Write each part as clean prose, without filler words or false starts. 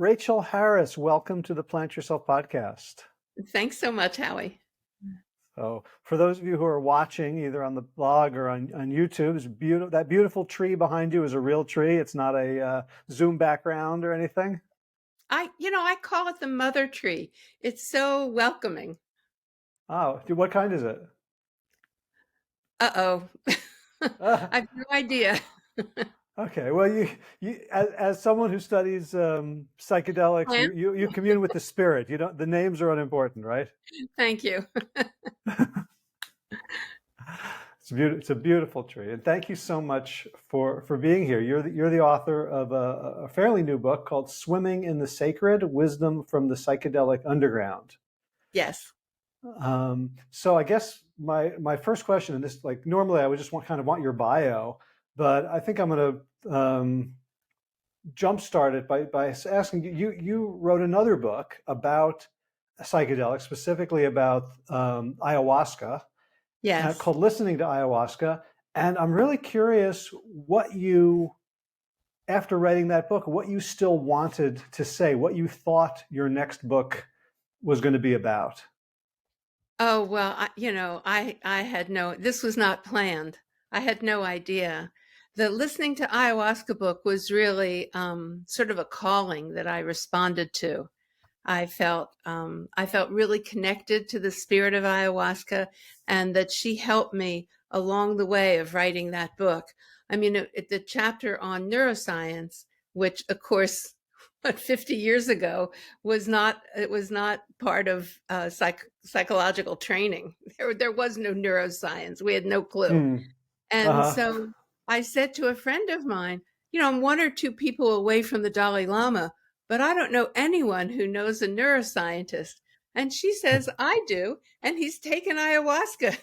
Rachel Harris, welcome to the Plant Yourself podcast. Thanks so much, Howie. So, for those of you who are watching either on the blog or on YouTube, it's beautiful. That beautiful tree behind you is a real tree. It's not a Zoom background or anything. I call it the mother tree. It's so welcoming. Oh, what kind is it? Uh-oh. I have no idea. Okay, well, you as someone who studies psychedelics, Plant? you commune with the spirit. You don't. The names are unimportant, right? Thank you. It's a beautiful tree, and thank you so much for being here. You're the author of a fairly new book called "Swimming in the Sacred: Wisdom from the Psychedelic Underground." Yes. So I guess my first question, and this, like, normally I would just want your bio, but I think I'm going to jumpstart it by asking you. You wrote another book about psychedelics, specifically about ayahuasca, Yes. called Listening to Ayahuasca. And I'm really curious what you, after writing that book, what you still wanted to say, what you thought your next book was going to be about. Oh, well, I had this was not planned. I had no idea. The listening to ayahuasca book was really sort of a calling that I responded to. I felt really connected to the spirit of ayahuasca, and that she helped me along the way of writing that book. I mean, the chapter on neuroscience, which of course, 50 years ago was not part of psychological training. There was no neuroscience. We had no clue. Hmm. And Uh-huh. so I said to a friend of mine, I'm one or two people away from the Dalai Lama, but I don't know anyone who knows a neuroscientist. And she says, I do. And he's taken ayahuasca.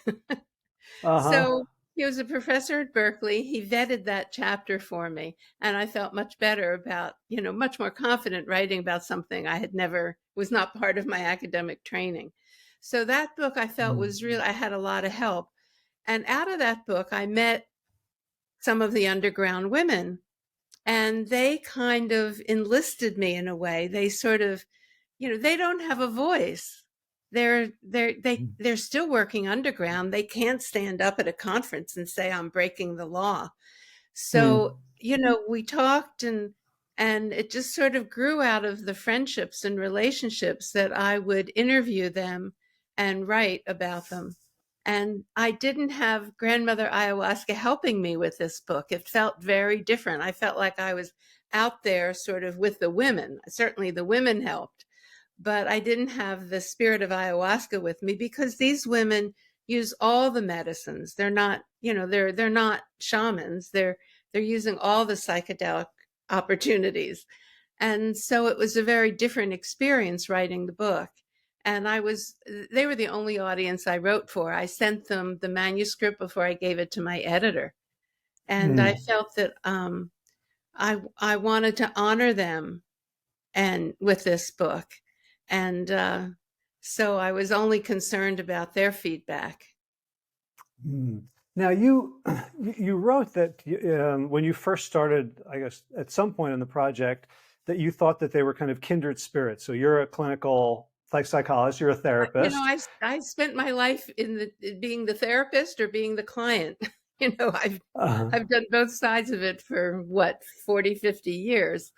Uh-huh. So he was a professor at Berkeley. He vetted that chapter for me. And I felt much better about, much more confident writing about something I had never, was not part of my academic training. So that book I felt Hmm. was real. I had a lot of help. And out of that book, I met some of the underground women, and they kind of enlisted me in a way. They sort of, they don't have a voice. They're still working underground. They can't stand up at a conference and say, I'm breaking the law. Hmm. So, we talked, and it just sort of grew out of the friendships and relationships that I would interview them and write about them. And I didn't have grandmother ayahuasca helping me with this book. It felt very different. I felt like I was out there sort of with the women. Certainly the women helped, but I didn't have the spirit of ayahuasca with me, because these women use all the medicines. They're not, they're not shamans. They're using all the psychedelic opportunities. And so it was a very different experience writing the book. And they were the only audience I wrote for. I sent them the manuscript before I gave it to my editor. And I Hmm. felt that I wanted to honor them and with this book. And so I was only concerned about their feedback. Hmm. Now you wrote that when you first started, I guess at some point in the project, that you thought that they were kind of kindred spirits. So you're a clinical psychologist, you're a therapist. I spent my life being the therapist or being the client. I've Uh, I've done both sides of it for 40, 50 years,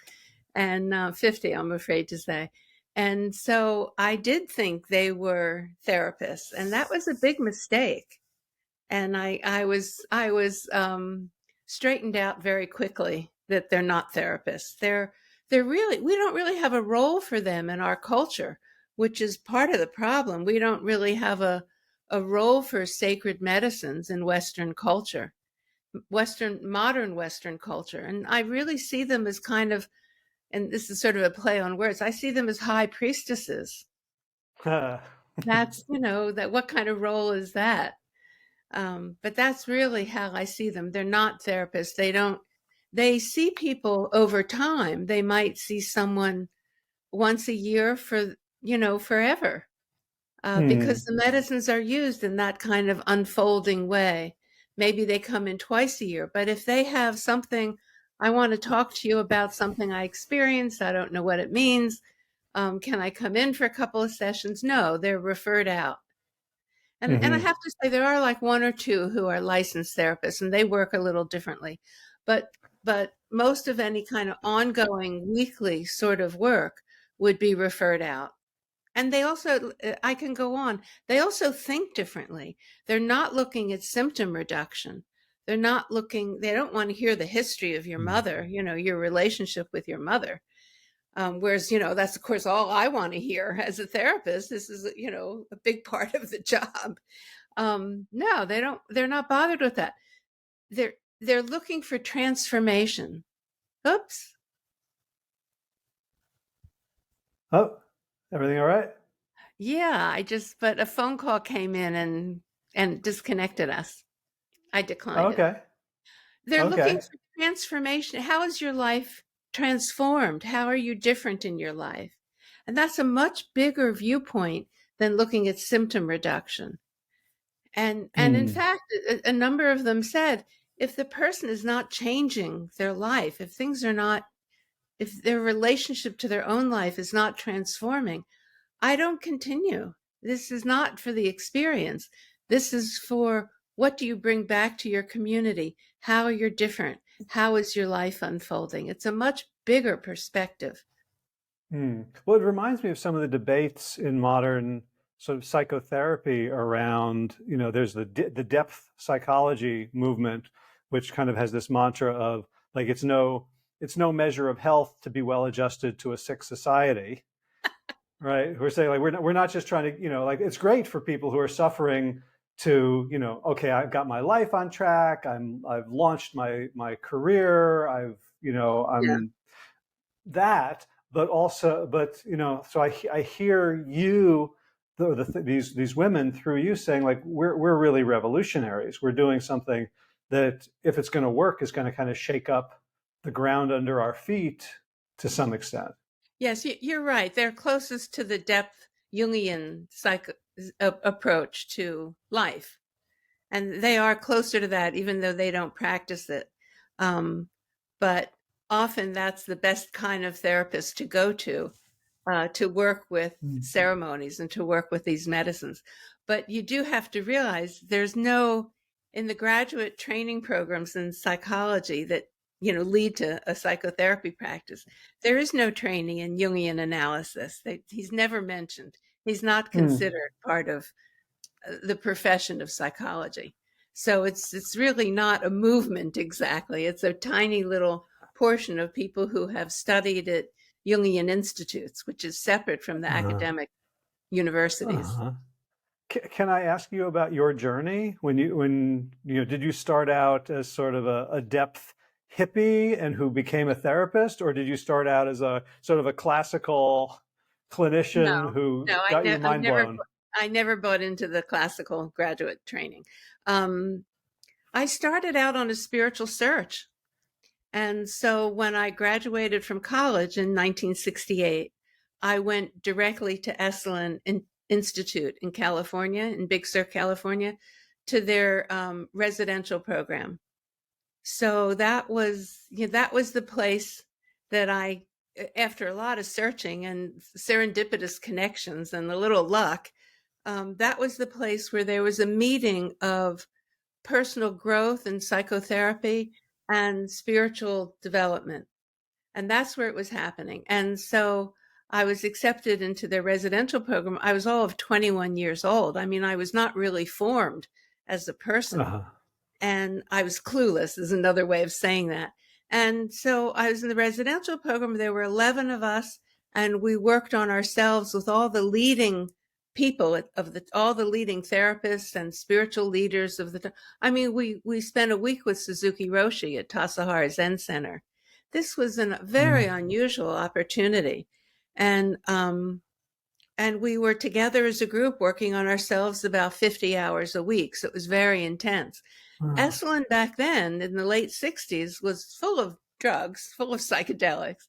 and 50, I'm afraid to say. And so I did think they were therapists, and that was a big mistake. And I was straightened out very quickly that they're not therapists. They're really, we don't really have a role for them in our culture, which is part of the problem. We don't really have a role for sacred medicines in Western culture, modern Western culture. And I really see them as kind of, and this is sort of a play on words, I see them as high priestesses. That's, that what kind of role is that? But that's really how I see them. They're not therapists. They see people over time. They might see someone once a year for, forever, hmm. because the medicines are used in that kind of unfolding way. Maybe they come in twice a year, but if they have something I want to talk to you about something I experienced. I don't know what it means. Can I come in for a couple of sessions? No, they're referred out. And I Hmm. have to say there are like one or two who are licensed therapists and they work a little differently. But most of any kind of ongoing weekly sort of work would be referred out. And they also, I can go on, they also think differently. They're not looking at symptom reduction. They're not looking, they don't want to hear the history of your mother, you know, your relationship with your mother. Whereas, you know, that's of course all I want to hear as a therapist. This is, you know, a big part of the job. No, they don't, they're not bothered with that. They're, they're looking for transformation. Oops. Oh, everything all right? Yeah, but a phone call came in and disconnected us. I declined it. Okay. They're looking Okay. for transformation. How is your life transformed? How are you different in your life? And that's a much bigger viewpoint than looking at symptom reduction. And in Hmm. fact, a number of them said if the person is not changing their life, if things are not, if their relationship to their own life is not transforming, I don't continue. This is not for the experience. This is for what do you bring back to your community? How you're different? How is your life unfolding? It's a much bigger perspective. Hmm. Well, it reminds me of some of the debates in modern sort of psychotherapy around, there's the depth psychology movement, which kind of has this mantra of like it's no measure of health to be well adjusted to a sick society, right? We're saying like we're not just trying to, like it's great for people who are suffering to, okay, I've got my life on track, I've launched my career, Yeah. I'm that, but also, so I hear you, these women through you saying like we're really revolutionaries. We're doing something that, if it's going to work, is going to kind of shake up the ground under our feet to some extent. Yes, you're right. They're closest to the depth Jungian approach to life. And they are closer to that, even though they don't practice it. But often that's the best kind of therapist to go to work with Mm. ceremonies and to work with these medicines. But you do have to realize there's no, in the graduate training programs in psychology that, you know, lead to a psychotherapy practice, there is no training in Jungian analysis. He's never mentioned. He's not Mm. considered part of the profession of psychology. So it's really not a movement exactly. It's a tiny little portion of people who have studied at Jungian institutes, which is separate from the Uh-huh. academic universities. Uh-huh. Can I ask you about your journey? Did you start out as sort of a depth hippie and who became a therapist, or did you start out as a sort of a classical clinician No, who no, got your mind blown? I never bought into the classical graduate training. Um, I started out on a spiritual search. And so when I graduated from college in 1968, I went directly to Esalen Institute in California, in Big Sur, California, to their residential program. So that was the place that after a lot of searching and serendipitous connections and a little luck, that was the place where there was a meeting of personal growth and psychotherapy and spiritual development. And that's where it was happening. And so I was accepted into their residential program. I was all of 21 years old. I mean, I was not really formed as a person, Uh-huh. and I was clueless, is another way of saying that. And so I was in the residential program. There were 11 of us, and we worked on ourselves with all the leading people all the leading therapists and spiritual leaders of the. I mean, we spent a week with Suzuki Roshi at Tassajara Zen Center. This was a very Mm. unusual opportunity, and we were together as a group working on ourselves about 50 hours a week. So it was very intense. Uh, Esalen back then in the late 60s was full of drugs, full of psychedelics,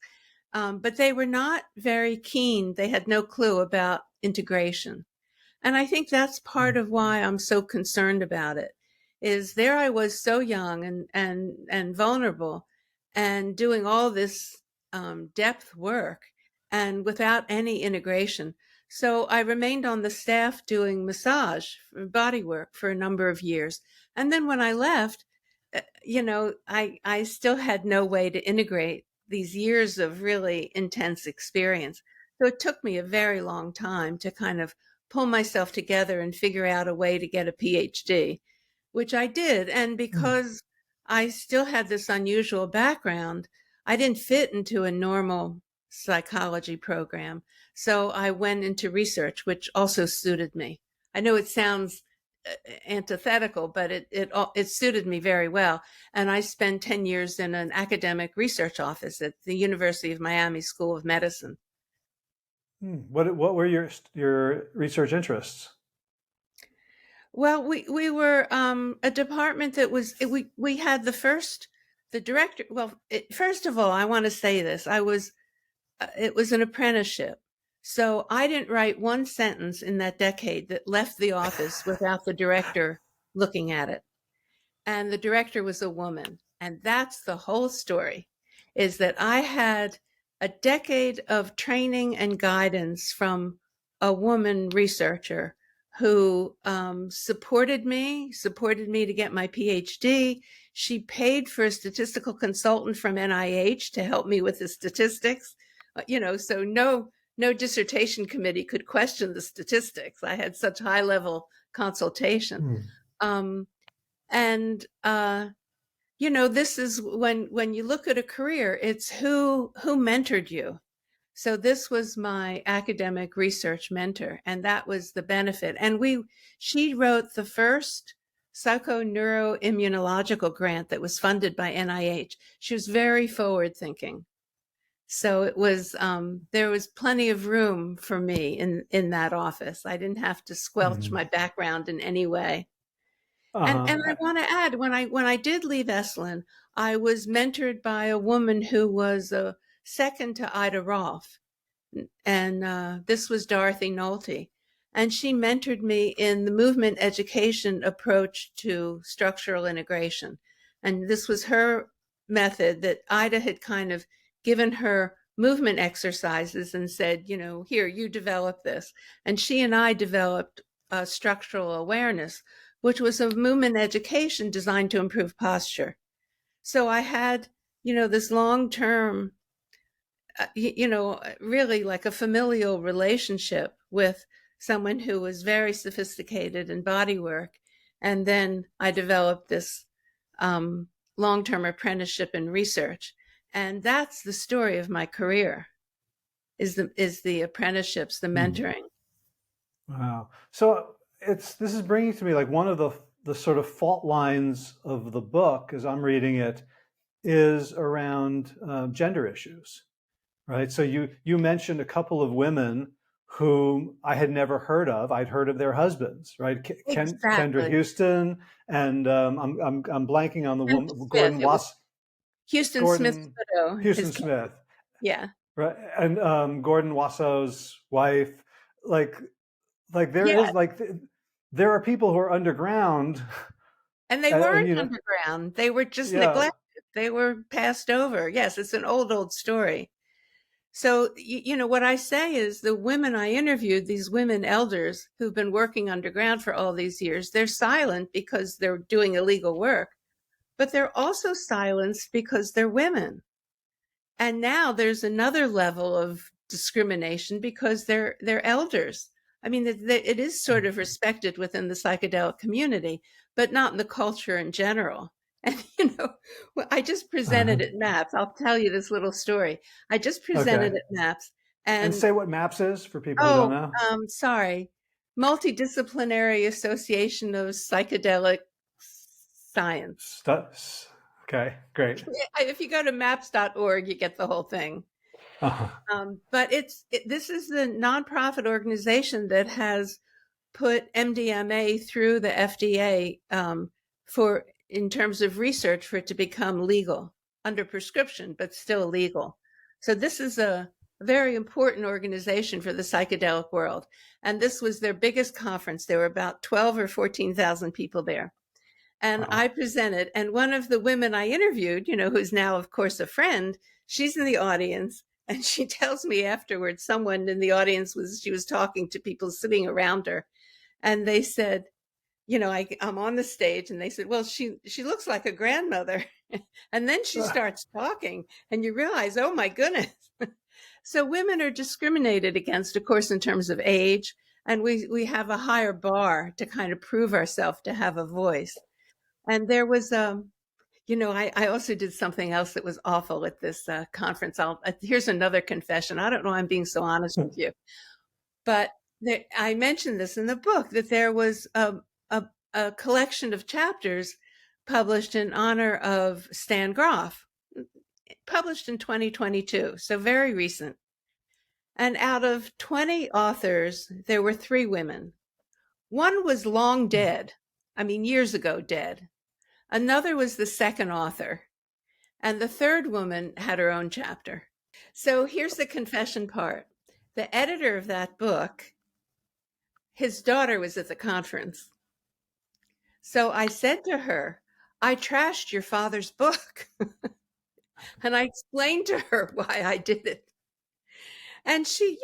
but they were not very keen. They had no clue about integration. And I think that's part of why I'm so concerned about it is there I was so young and vulnerable. and doing all this depth work and without any integration. So I remained on the staff doing massage body work for a number of years. And then when I left, I still had no way to integrate these years of really intense experience. So it took me a very long time to kind of pull myself together and figure out a way to get a PhD, which I did. And Mm. because I still had this unusual background, I didn't fit into a normal psychology program. So I went into research, which also suited me. I know it sounds antithetical, but it suited me very well. And I spent 10 years in an academic research office at the University of Miami School of Medicine. What were your research interests? Well, we were a department that was we had the director. Well, first of all, I want to say this: it was an apprenticeship, so I didn't write one sentence in that decade that left the office without the director looking at it. And the director was a woman, and that's the whole story. Is that I had a decade of training and guidance from a woman researcher who supported me to get my PhD. She paid for a statistical consultant from NIH to help me with the statistics. So no dissertation committee could question the statistics. I had such high level consultation. Mm. Um, and this is when you look at a career, it's who mentored you. So this was my academic research mentor, and that was the benefit. And she wrote the first psychoneuroimmunological grant that was funded by NIH. She was very forward thinking. So it was there was plenty of room for me in that office. I didn't have to squelch Mm. my background in any way. And I Uh-huh. want to add, when I did leave Esalen, I was mentored by a woman who was a second to Ida Rolf, and this was Dorothy Nolte, and she mentored me in the movement education approach to structural integration, and this was her method that Ida had kind of given her movement exercises and said, here, you develop this, and she and I developed structural awareness, which was a movement education designed to improve posture. So I had, this long term, really like a familial relationship with someone who was very sophisticated in body work. And then I developed this long term apprenticeship in research. And that's the story of my career is the apprenticeships, the Mm. mentoring. Wow. So this is bringing to me like one of the sort of fault lines of the book as I'm reading it is around gender issues, right? So you mentioned a couple of women whom I had never heard of. I'd heard of their husbands, right? Kendra Exactly. Houston and I'm blanking on the And woman Smith, Gordon it was Was Houston Smith's Gordon widow, Houston Smith, yeah. right? And Gordon Wassow's wife, like there Yeah. is there are people who are underground, And they and weren't underground. They were just yeah. neglected. They were passed over. Yes, it's an old story. So, what I say is the women I interviewed, these women elders who've been working underground for all these years, they're silent because they're doing illegal work, but they're also silenced because they're women. And now there's another level of discrimination because they're elders. I mean, it is sort of respected within the psychedelic community, but not in the culture in general. And I just Uh-huh. presented at MAPS. I'll tell you this little story. I just Okay. presented at MAPS, And and say what MAPS is for people who don't oh, know. sorry, Multidisciplinary Association of Psychedelic Science. Okay, great. If you go to maps.org, you get the whole thing. Uh-huh. But this is the nonprofit organization that has put MDMA through the FDA for in terms of research for it to become legal under prescription, but still legal. So this is a very important organization for the psychedelic world. And this was their biggest conference. There were about 12 or 14,000 people there. And Wow. I presented, and one of the women I interviewed, who's now, of course, a friend, she's in the audience, and she tells me afterwards, someone in the audience she was talking to people sitting around her, and they said, I'm on the stage, and they said, well, she looks like a grandmother. And then she starts talking, and you realize, oh my goodness. So women are discriminated against, of course, in terms of age, and we have a higher bar to kind of prove ourselves to have a voice. And there was, I also did something else that was awful at this conference. Here's another confession. I don't know, I'm being so honest with you, but I mentioned this in the book, that there was a collection of chapters published in honor of Stan Groff, published in 2022, so very recent. And out of 20 authors, there were 3 women. One was long dead, I mean, years ago dead. Another was the second author. And the third woman had her own chapter. So here's the confession part. The editor of that book, his daughter was at the conference. So I said to her, I trashed your father's book. And I explained to her why I did it. And she,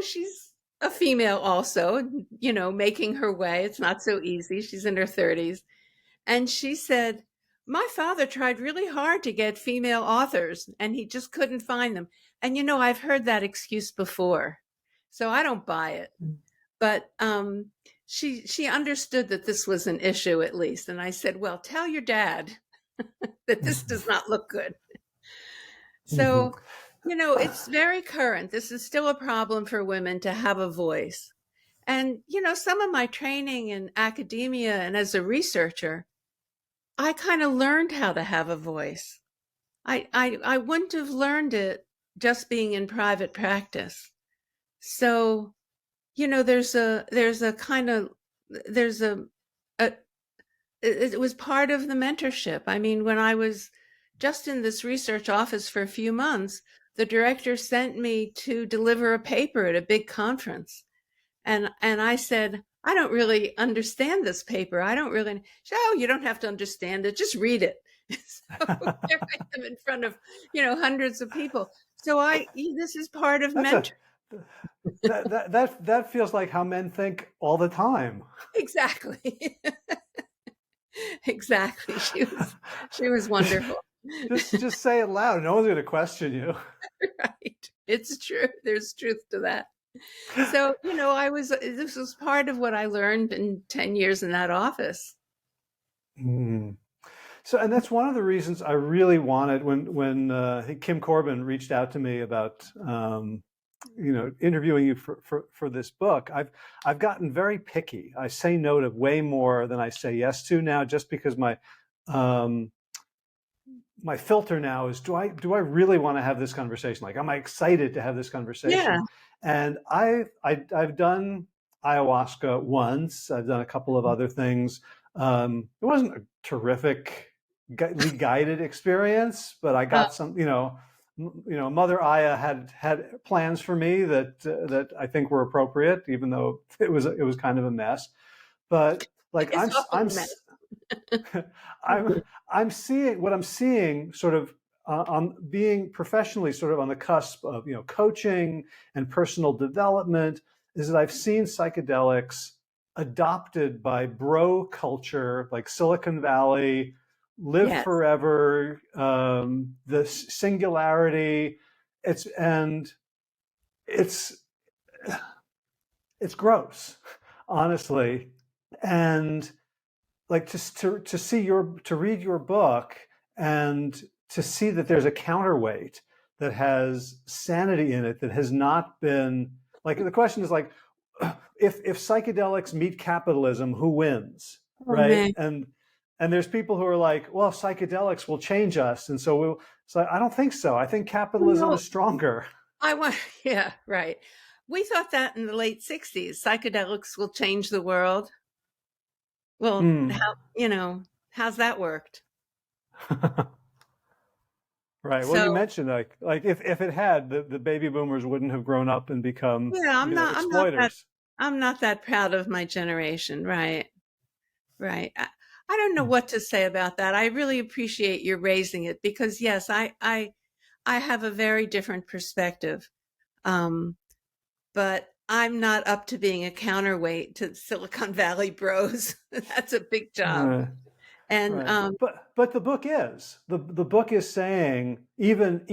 she's a female also, making her way. It's not so easy. She's in her 30s. And she said, my father tried really hard to get female authors, and he just couldn't find them. And, I've heard that excuse before, so I don't buy it. But she understood that this was an issue, at least. And I said, well, tell your dad that this does not look good. So, it's very current. This is still a problem for women to have a voice. And, some of my training in academia and as a researcher, I kind of learned how to have a voice. I wouldn't have learned it just being in private practice. So, there's a kind of, there's a it was part of the mentorship. I mean, when I was just in this research office for a few months, the director sent me to deliver a paper at a big conference. And I said, I don't really understand this paper. I don't really. She said, oh, you don't have to understand it. Just read it. So there I am in front of, hundreds of people. So this is part of That's a mentor. that feels like how men think all the time. Exactly. Exactly. She was wonderful. Just say it loud. No one's going to question you. Right. It's true. There's truth to that. So, this was part of what I learned in 10 years in that office. Mm. So, and that's one of the reasons I really wanted when Kim Corbin reached out to me about, interviewing you for this book. I've gotten very picky. I say no to way more than I say yes to now, just because my filter now is, do I really want to have this conversation? Like, am I excited to have this conversation? Yeah. And I've done ayahuasca once. I've done a couple of other things. It wasn't a terrific guided experience, but I got some, Mother Aya had plans for me that I think were appropriate, even though it was kind of a mess. But like I'm seeing sort of on being professionally sort of on the cusp of coaching and personal development, is that I've seen psychedelics adopted by bro culture, like Silicon Valley, live Yes. forever, the singularity. It's gross, honestly. And like to read your book and to see that there's a counterweight that has sanity in it, that has not been, like, the question is like, if psychedelics meet capitalism, who wins? Oh, Right? man. And there's people who are like, well, psychedelics will change us, and so I don't think so. I think capitalism No, is stronger. yeah, right. We thought that in the late 60s, psychedelics will change the world. Well, how's that worked? Right. Well, you So, mentioned like if it had, the baby boomers wouldn't have grown up and become, yeah, exploiters. I'm not that proud of my generation. Right. Right. I don't know what to say about that. I really appreciate your raising it because yes, I have a very different perspective. Um, but I'm not up to being a counterweight to Silicon Valley bros. That's a big job. Right. And Right. But the book is the book is saying even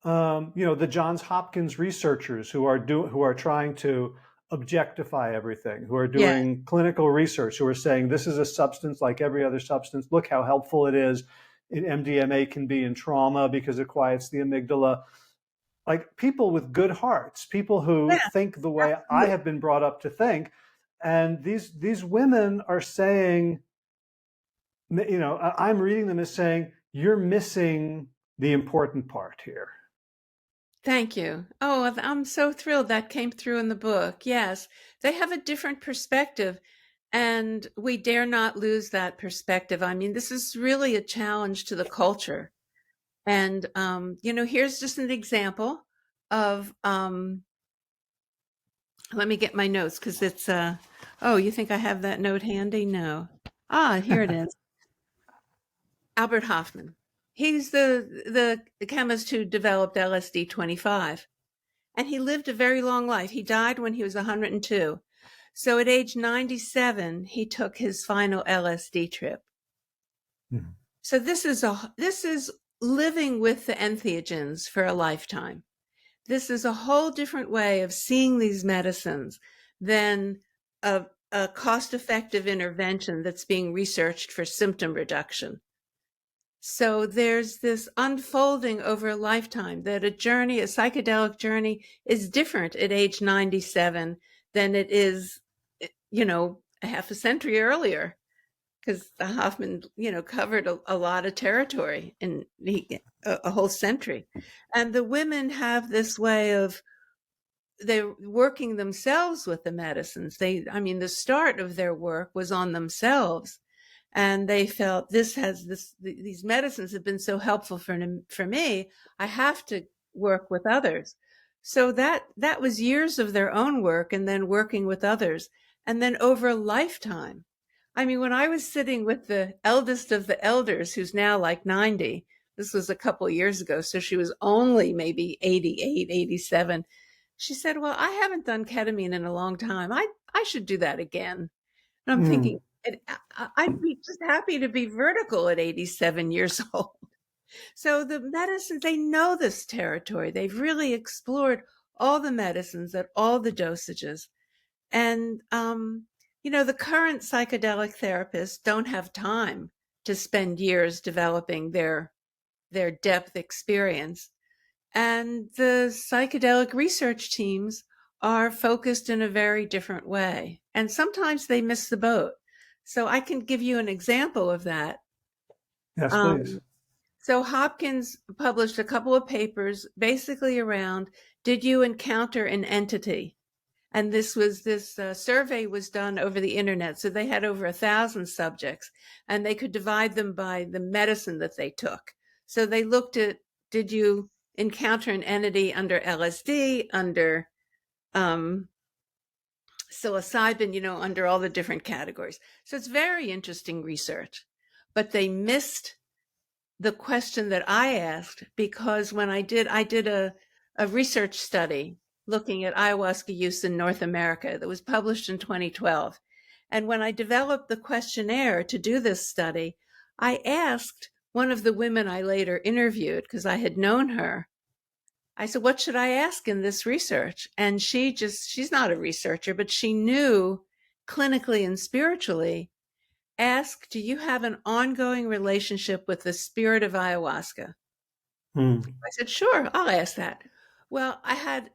the Johns Hopkins researchers who are trying to objectify everything, who are yeah, doing clinical research, who are saying this is a substance like every other substance. Look how helpful it is. MDMA can be in trauma because it quiets the amygdala. Like people with good hearts, people who yeah, think the way I absolutely. have been brought up to think, and these women are saying, I'm reading them as saying, you're missing the important part here. Thank you. Oh, I'm so thrilled that came through in the book. Yes, they have a different perspective, and we dare not lose that perspective. I mean, this is really a challenge to the culture. And, here's just an example of, let me get my notes because oh, you think I have that note handy? No. Ah, here it is. Albert Hoffman. He's the chemist who developed LSD 25. And he lived a very long life. He died when he was 102. So at age 97, he took his final LSD trip. Mhm. So this is living with the entheogens for a lifetime. This is a whole different way of seeing these medicines than a cost-effective intervention that's being researched for symptom reduction. So there's this unfolding over a lifetime that a psychedelic journey is different at age 97 than it is, a half a century earlier, because Hoffman, covered a lot of territory in a whole century. And the women have this way of they're working themselves with the medicines. The start of their work was on themselves, and they felt these medicines have been so helpful for me. I have to work with others. So that was years of their own work, and then working with others, and then over a lifetime. I mean, when I was sitting with the eldest of the elders, who's now like 90, this was a couple of years ago, so she was only maybe 88, 87. She said, well, I haven't done ketamine in a long time. I should do that again. And I'm thinking, Mm. I'd be just happy to be vertical at 87 years old. So the medicines, they know this territory. They've really explored all the medicines at all the dosages. And, the current psychedelic therapists don't have time to spend years developing their depth experience. And the psychedelic research teams are focused in a very different way. And sometimes they miss the boat. So I can give you an example of that. Yes, please. Um, so Hopkins published a couple of papers basically around, did you encounter an entity? And this survey was done over the internet. So they had over 1,000 subjects, and they could divide them by the medicine that they took. So they looked at, did you encounter an entity under LSD, under psilocybin, under all the different categories. So it's very interesting research. But they missed the question that I asked, because when I did a research study looking at ayahuasca use in North America that was published in 2012. And when I developed the questionnaire to do this study, I asked one of the women I later interviewed, because I had known her, I said, what should I ask in this research? And she's not a researcher, but she knew clinically and spiritually, ask, do you have an ongoing relationship with the spirit of ayahuasca? Mm. I said, sure, I'll ask that. Well, I had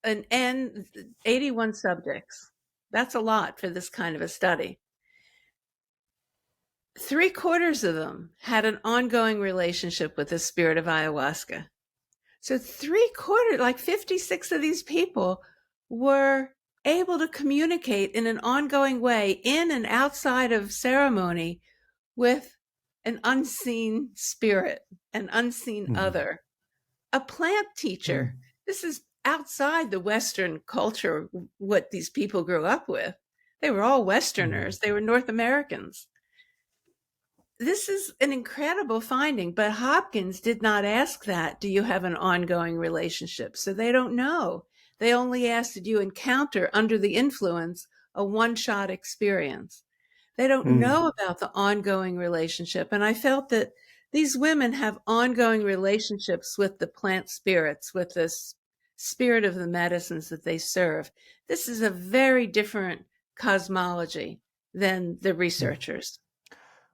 an N, 81 subjects. That's a lot for this kind of a study. 3/4 of them had an ongoing relationship with the spirit of ayahuasca. So 3/4, like 56 of these people, were able to communicate in an ongoing way in and outside of ceremony with an unseen spirit, an unseen Mm. other, a plant Mm. teacher. This is outside the Western culture, what these people grew up with. They were all Mm. Westerners. They were North Americans. This is an incredible finding, but Hopkins did not ask that. Do you have an ongoing relationship? So they don't know. They only asked, did you encounter under the influence a one-shot experience? They don't Mm. know about the ongoing relationship. And I felt that these women have ongoing relationships with the plant spirits, with this spirit of the medicines that they serve. This is a very different cosmology than the Mm. researchers.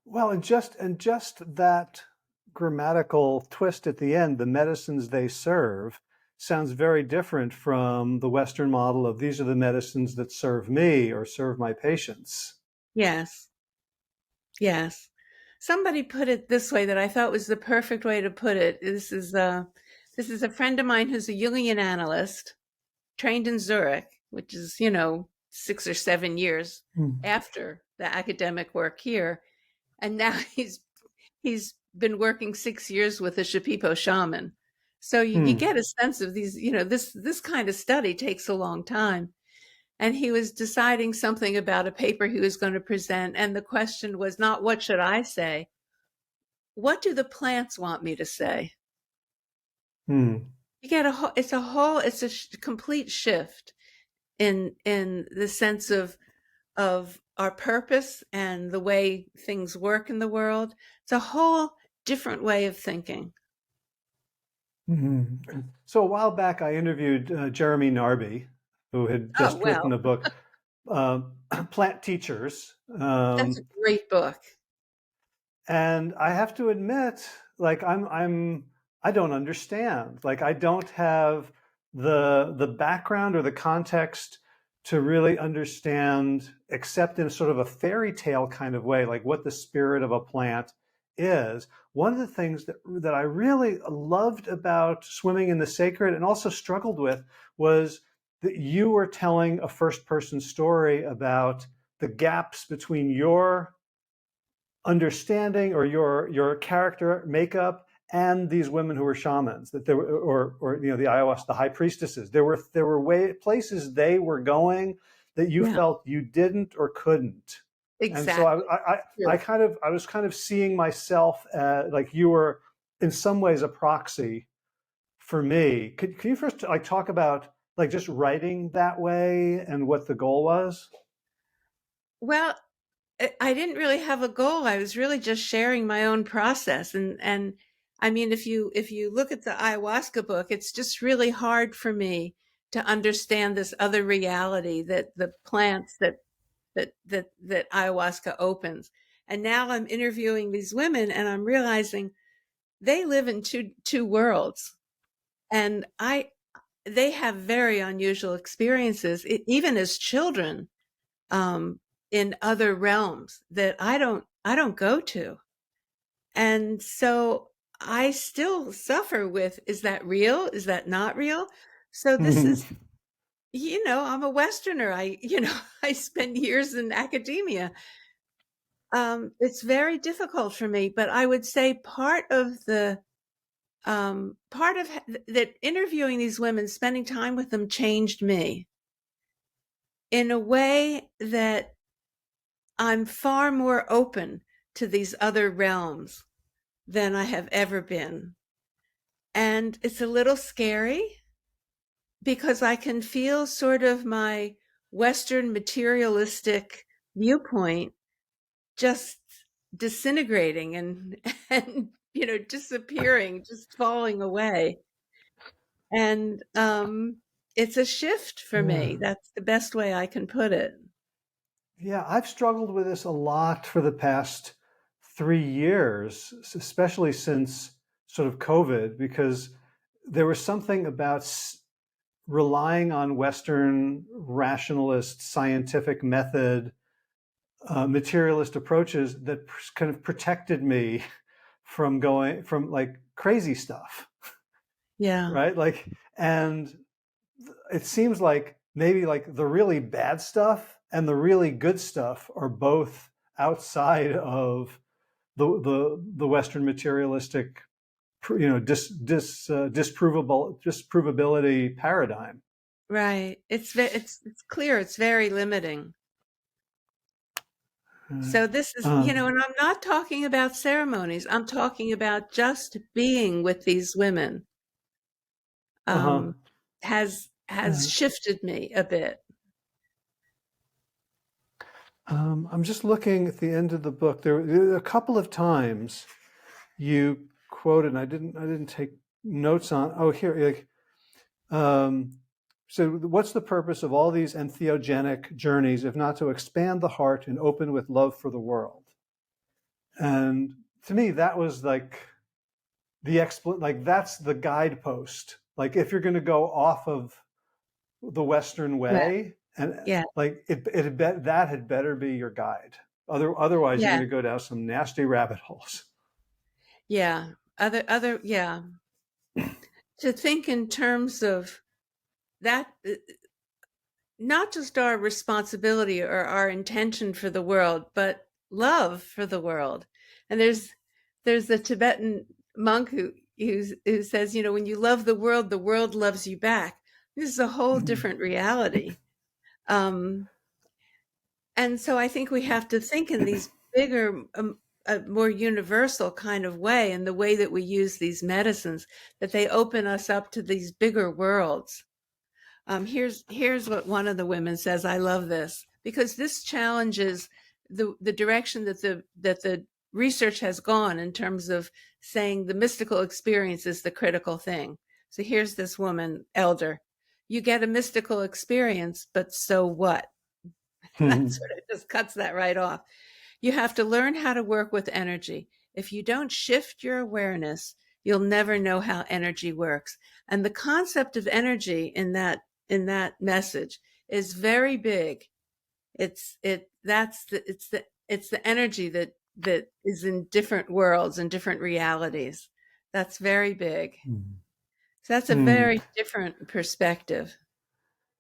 Well, and just that grammatical twist at the end, the medicines they serve, sounds very different from the Western model of these are the medicines that serve me or serve my patients. Yes, yes. Somebody put it this way that I thought was the perfect way to put it. This is a friend of mine who's a Jungian analyst, trained in Zurich, which is, 6 or 7 years Mm. after the academic work here. And now he's been working 6 years with a Shipipo shaman. So you Mm. get a sense of these, this kind of study takes a long time. And he was deciding something about a paper he was going to present. And the question was not, what should I say? What do the plants want me to say? Mm. You get it's a complete shift in the sense of our purpose and the way things work in the world. It's a whole different way of thinking. Mhm. So a while back, I interviewed Jeremy Narby, who had Oh, just written well, a book, uh, Plant Teachers. that's a great book. And I have to admit, like I don't understand. Like I don't have the background or the context to really understand, except in sort of a fairy tale kind of way, like what the spirit of a plant is. One of the things that I really loved about swimming in the sacred and also struggled with was that you were telling a first person story about the gaps between your understanding or your character makeup and these women who were shamans that there were or the ayahuasca, the high priestesses, there were places they were going that you Yeah, felt you didn't or couldn't. And so exactly. I True. kind of I was kind of seeing myself like you were in some ways a proxy for me. Can you first like talk about like just writing that way and what the goal was? Well, I didn't really have a goal. I was really just sharing my own process. And I mean, if you look at the ayahuasca book, it's just really hard for me to understand this other reality that the plants that ayahuasca opens. And now I'm interviewing these women and I'm realizing they live in two worlds. And they have very unusual experiences, even as children, um, in other realms that I don't go to. And so I still suffer with, is that real? Is that not real? So this is, I'm a Westerner. I spend years in academia. It's very difficult for me, but I would say part of that interviewing these women, spending time with them changed me in a way that I'm far more open to these other realms than I have ever been. And it's a little scary because I can feel sort of my Western materialistic viewpoint just disintegrating and and disappearing, just falling away. And it's a shift for Yeah. me. That's the best way I can put it. Yeah, I've struggled with this a lot for the past 3 years, especially since sort of COVID, because there was something about relying on Western rationalist scientific method, materialist approaches that kind of protected me from going from like crazy stuff, Yeah. right? Like, and it seems like maybe like the really bad stuff and the really good stuff are both outside of the Western materialistic, disprovability paradigm. Right. It's clear. It's very limiting. So this is, Um, and I'm not talking about ceremonies. I'm talking about just being with these women. uh-huh. Um, has Uh, shifted me a bit. I'm just looking at the end of the book. There were a couple of times you quoted, and I didn't take notes on. Oh, here, like, um, so what's the purpose of all these entheogenic journeys if not to expand the heart and open with love for the world? And to me, that was like like that's the guidepost. Like if you're going to go off of the Western Yeah, way, and yeah, like that had better be your guide. Otherwise, you're yeah, going to go down some nasty rabbit holes. yeah. Yeah. To think in terms of that, not just our responsibility or our intention for the world, but love for the world. And there's a Tibetan monk who says, when you love the world loves you back. This is a whole different reality. Um, and so I think we have to think in these bigger, a more universal kind of way, in the way that we use these medicines, that they open us up to these bigger worlds. Here's what one of the women says. I love this because this challenges the direction that the research has gone in terms of saying the mystical experience is the critical thing. So here's this woman, elder. You get a mystical experience, but so what? That sort of just cuts that right off. You have to learn how to work with energy. If you don't shift your awareness, you'll never know how energy works. And the concept of energy in that message is very big. It's the energy that is in different worlds and different realities. That's very big. So that's a Mm. very different perspective.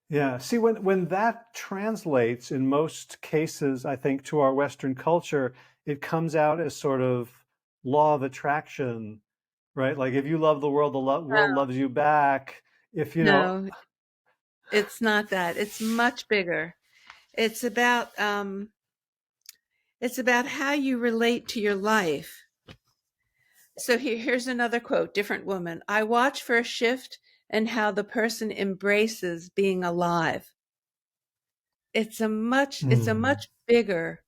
Yeah. See, when that translates in most cases, I think, to our Western culture, it comes out as sort of law of attraction, right? Like if you love the world, the world loves you back. If you know, No, it's not that. It's much bigger. It's about um, it's about how you relate to your life. So here's another quote, different woman. I watch for a shift in how the person embraces being alive. It's a much mm, bigger.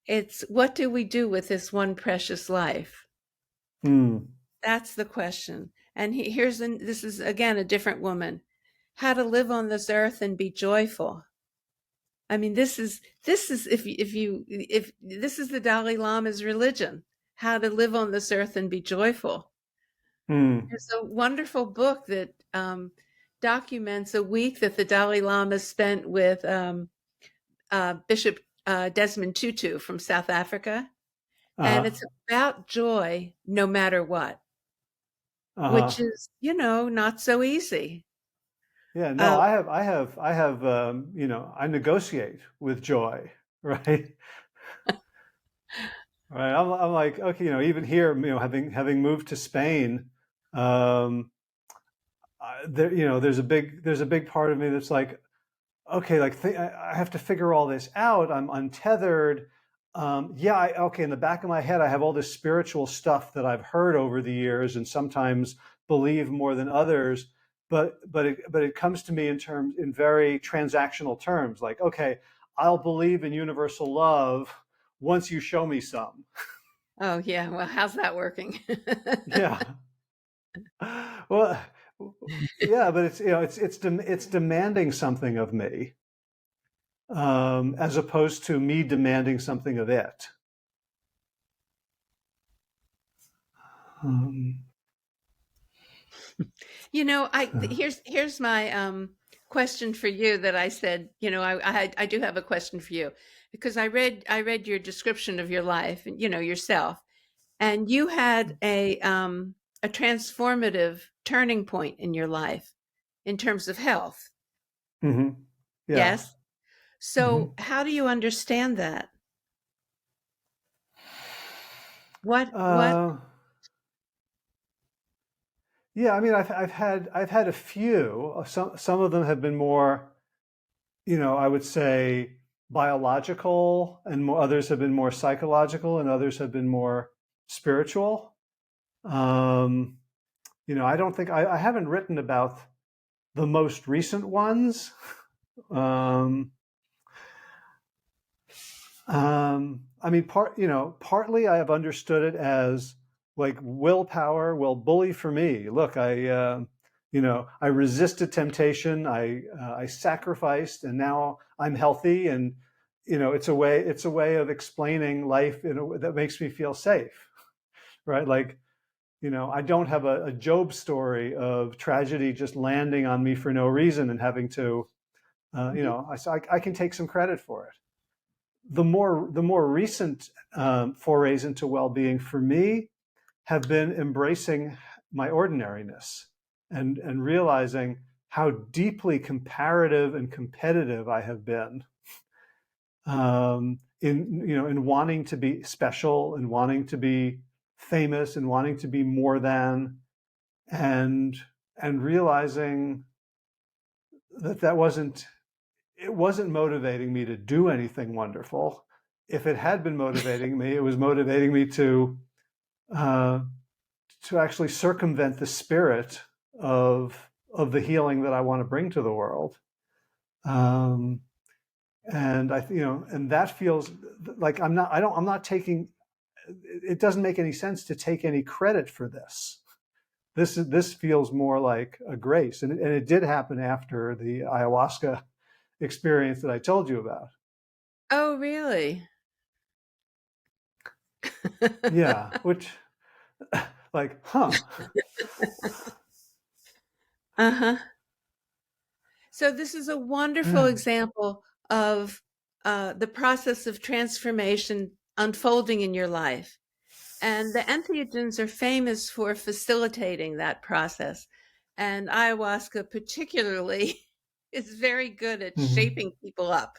It's what do we do with this one precious life? mm, That's the question. And this is again a different woman. How to live on this earth and be joyful. I mean, this is if this is the Dalai Lama's religion, how to live on this earth and be joyful. mm, There's a wonderful book that documents a week that the Dalai Lama spent with Bishop Desmond Tutu from South Africa, and uh-huh, it's about joy no matter what, uh-huh. which is not so easy. Yeah, no, Uh, I negotiate with joy, right? Right. I'm like, okay, even here, having moved to Spain, um, there's a big part of me that's like, okay, like I have to figure all this out. I'm untethered. Yeah, okay. In the back of my head, I have all this spiritual stuff that I've heard over the years, and sometimes believe more than others. But it comes to me in very transactional terms. Like, okay, I'll believe in universal love once you show me some. oh yeah, well, how's that working? Yeah. Well, yeah, but it's demanding something of me, as opposed to me demanding something of it. Um, so, Here's my question for you that I said, I do have a question for you because I read your description of your life and yourself, and you had a transformative turning point in your life in terms of health. mhm, yeah. Yes. Mhm. So how do you understand that? What Uh, yeah, I mean, I've had a few. Some of them have been more, I would say. biological, and others have been more psychological, and others have been more spiritual. Um, I don't think I haven't written about the most recent ones. Um, I mean, partly I have understood it as like willpower will bully for me. Look, I resisted temptation. I sacrificed, and now I'm healthy. And it's a way of explaining life in a way that makes me feel safe, right? Like, I don't have a Job story of tragedy just landing on me for no reason and having to, Mhm. I can take some credit for it. The more recent forays into well-being for me have been embracing my ordinariness and realizing how deeply comparative and competitive I have been in wanting to be special and wanting to be famous and wanting to be more than, and realizing that wasn't motivating me to do anything wonderful. If it had been motivating me, it was motivating me uh, to actually circumvent the spirit of the healing that I want to bring to the world. Um, and and that feels like I'm not taking. It doesn't make any sense to take any credit for this. This feels more like a grace, and it did happen after the ayahuasca experience that I told you about. Oh, really? Yeah, which like, huh. Uh-huh. So this is a wonderful Yeah. example of the process of transformation unfolding in your life. And the entheogens are famous for facilitating that process. And ayahuasca, particularly, is very good at Mm-hmm. shaping people up.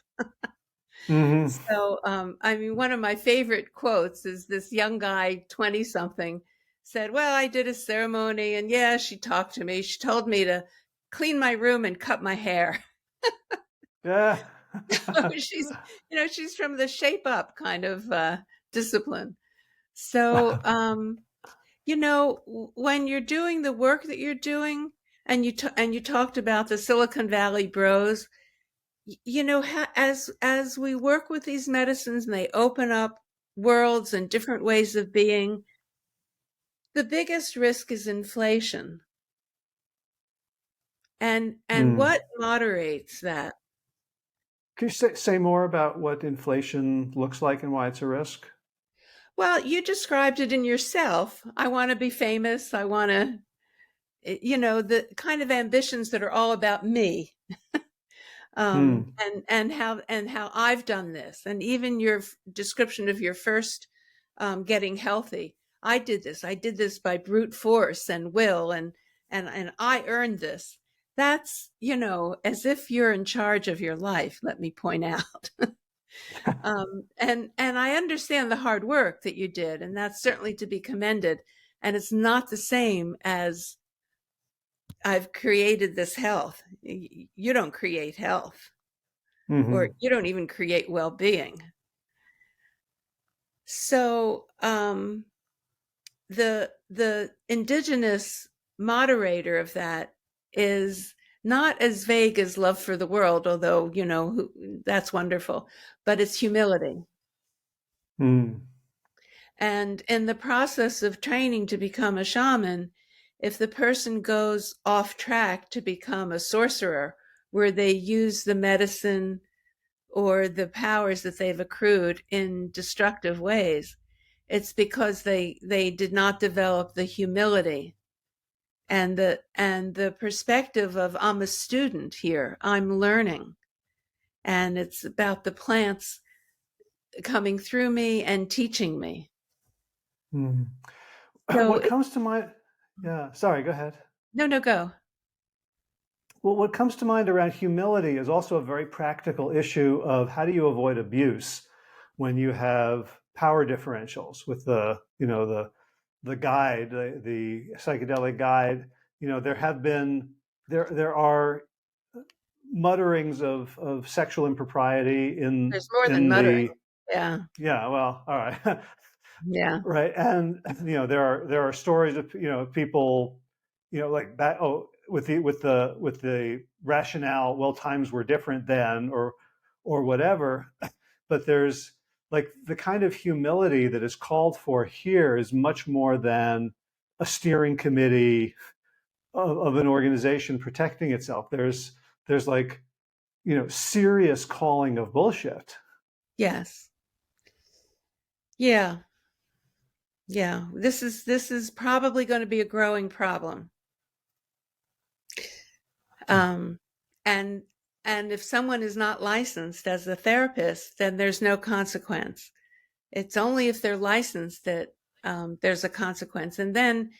Mm-hmm. So, I mean, one of my favorite quotes is this young guy, 20 something, said, well, I did a ceremony and yeah, she talked to me. She told me to clean my room and cut my hair. Yeah. she's, she's from the shape up kind of discipline. So, when you're doing the work that you're doing, and you talked about the Silicon Valley bros, as we work with these medicines and they open up worlds and different ways of being, the biggest risk is inflation. And Hmm. what moderates that? Can you say more about what inflation looks like and why it's a risk? Well, you described it in yourself. I want to be famous. I want to, the kind of ambitions that are all about me. Hmm. And how I've done this, and even your description of your first getting healthy. I did this. I did this by brute force and will, and I earned this. That's as if you're in charge of your life. Let me point out. And I understand the hard work that you did, and that's certainly to be commended. And it's not the same as I've created this health. You don't create health, or Mm-hmm. you don't even create well-being. So the indigenous moderator of that is not as vague as love for the world, although that's wonderful, but it's humility. Hmm. And in the process of training to become a shaman, if the person goes off track to become a sorcerer, where they use the medicine or the powers that they've accrued in destructive ways, it's because they did not develop the humility and the perspective of I'm a student here, I'm learning, and it's about the plants coming through me and teaching me. Hmm. So What comes to mind? Yeah. Sorry. Go ahead. no, no, go. Well, what comes to mind around humility is also a very practical issue of how do you avoid abuse when you have power differentials with the guide, the psychedelic guide. There have been there are mutterings of sexual impropriety There's more than in muttering. the Yeah. yeah, well, all right. Yeah. Right, and there are stories of people, like that. Oh, with the rationale. Well, times were different then, or whatever. But there's like the kind of humility that is called for here is much more than a steering committee of an organization protecting itself. There's like serious calling of bullshit. Yes. Yeah. Yeah. This is probably going to be a growing problem. Um, and and if someone is not licensed as a therapist, then there's no consequence. It's only if they're licensed that there's a consequence. And then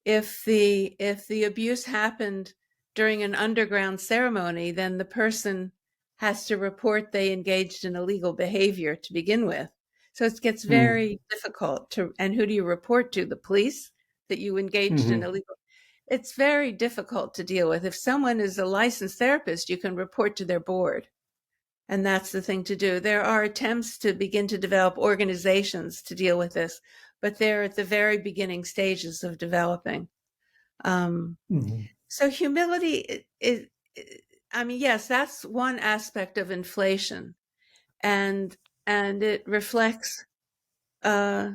if the abuse happened during an underground ceremony, then the person has to report they engaged in illegal behavior to begin with. So it gets Mm. very difficult to, and who do you report to? The police that you engaged in Hmm. illegal. It's very difficult to deal with. If someone is a licensed therapist, you can report to their board. And that's the thing to do. There are attempts to begin to develop organizations to deal with this, but they're at the very beginning stages of developing. Um, Hmm. so humility is, I mean, yes, that's one aspect of inflation, and it reflects uh,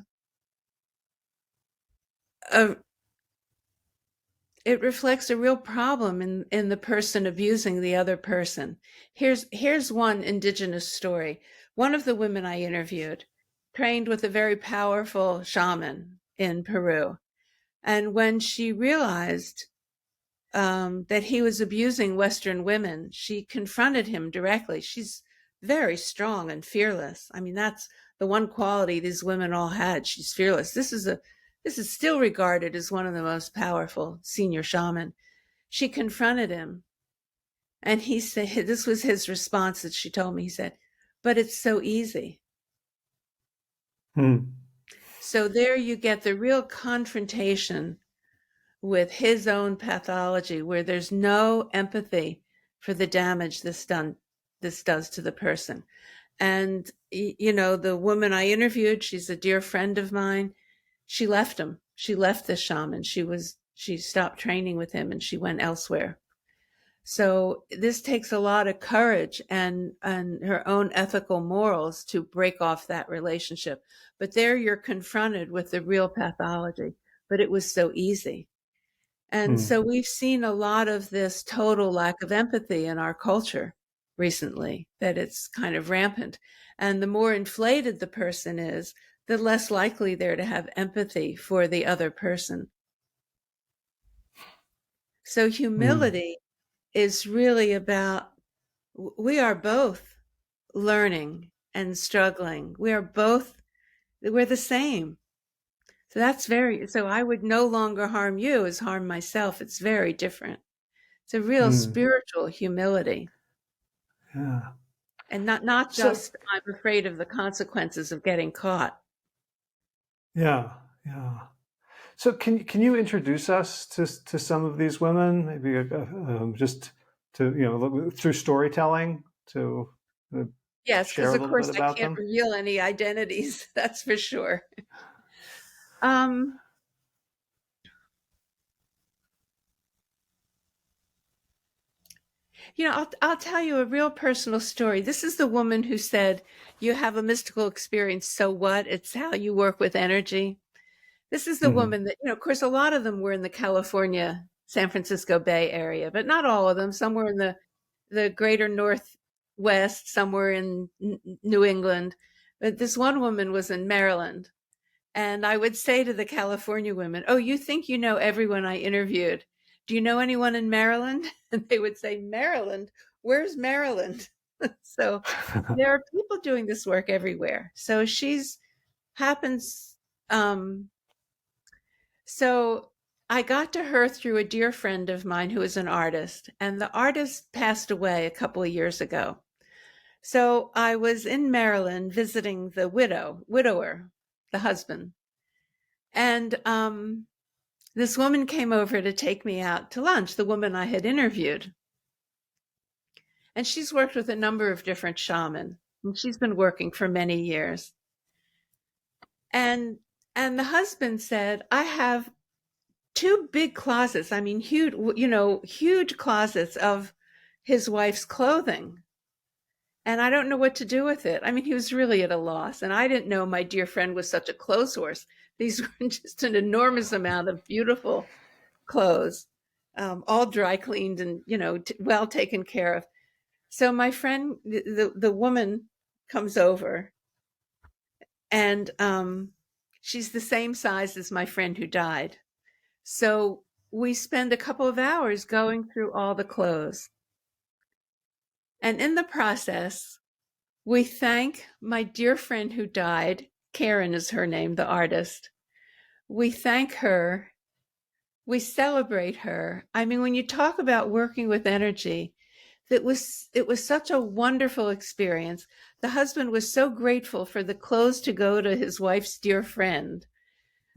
a a real problem in the person abusing the other person. Here's one indigenous story. One of the women I interviewed trained with a very powerful shaman in Peru, and when she realized that he was abusing Western women, she confronted him directly. She's very strong and fearless. I mean, that's the one quality these women all had. She's fearless. This is still regarded as one of the most powerful senior shaman. She confronted him, and he said, this was his response that she told me. He said, "But it's so easy." Hmm. So there you get the real confrontation with his own pathology, where there's no empathy for the damage this does to the person. And the woman I interviewed, she's a dear friend of mine. She left him. She left the shaman. She stopped training with him and she went elsewhere. So this takes a lot of courage and her own ethical morals to break off that relationship. But there you're confronted with the real pathology. But it was so easy. And Hmm. so we've seen a lot of this total lack of empathy in our culture recently, that it's kind of rampant. And the more inflated the person is, the less likely they're to have empathy for the other person. So Hmm. humility is really about, we are both learning and struggling. We're the same. So I would no longer harm you as harm myself. It's very different. It's a real Hmm. spiritual humility, Yeah. and not So just I'm afraid of the consequences of getting caught. yeah, yeah. So can you introduce us to some of these women? Maybe just to through storytelling to uh, Yes, share because a of little course bit I about can't them. reveal any identities. That's for sure. Um, I'll tell you a real personal story. This is the woman who said, "You have a mystical experience, so what? It's how you work with energy." This is the Hmm. woman that, of course, a lot of them were in the California, San Francisco Bay Area, but not all of them. Some were in the greater Northwest, somewhere in New England. But this one woman was in Maryland. And I would say to the California women, "Oh, you think you know everyone I interviewed. Do you know anyone in Maryland?" And they would say, "Maryland? Where's Maryland?" So there are people doing this work everywhere. So she's happens. Um, so I got to her through a dear friend of mine who is an artist, and the artist passed away a couple of years ago. So I was in Maryland visiting the widower, the husband. And this woman came over to take me out to lunch, the woman I had interviewed. And she's worked with a number of different shamans. And she's been working for many years. And the husband said, I have two big closets. I mean, huge, huge closets of his wife's clothing. And I don't know what to do with it. I mean, he was really at a loss. And I didn't know my dear friend was such a clothes horse. These were just an enormous amount of beautiful clothes, all dry cleaned and, well taken care of. So my friend, the woman comes over, and she's the same size as my friend who died. So we spend a couple of hours going through all the clothes. And in the process, we thank my dear friend who died. Karen is her name, the artist. We thank her. We celebrate her. I mean, when you talk about working with energy, it was such a wonderful experience. The husband was so grateful for the clothes to go to his wife's dear friend.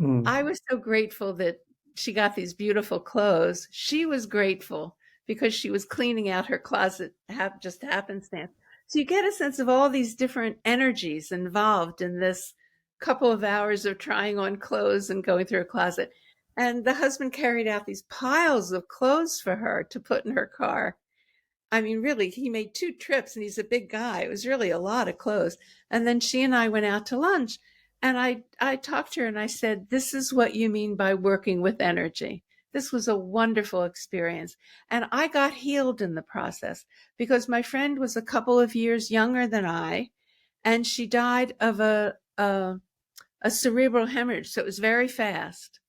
Mm. I was so grateful that she got these beautiful clothes. She was grateful because she was cleaning out her closet, just happenstance. So you get a sense of all these different energies involved in this couple of hours of trying on clothes and going through a closet. And the husband carried out these piles of clothes for her to put in her car. I mean, really, he made 2 trips and he's a big guy. It was really a lot of clothes. And then she and I went out to lunch, and I talked to her and I said, this is what you mean by working with energy. This was a wonderful experience. And I got healed in the process because my friend was a couple of years younger than I, and she died of a cerebral hemorrhage. So it was very fast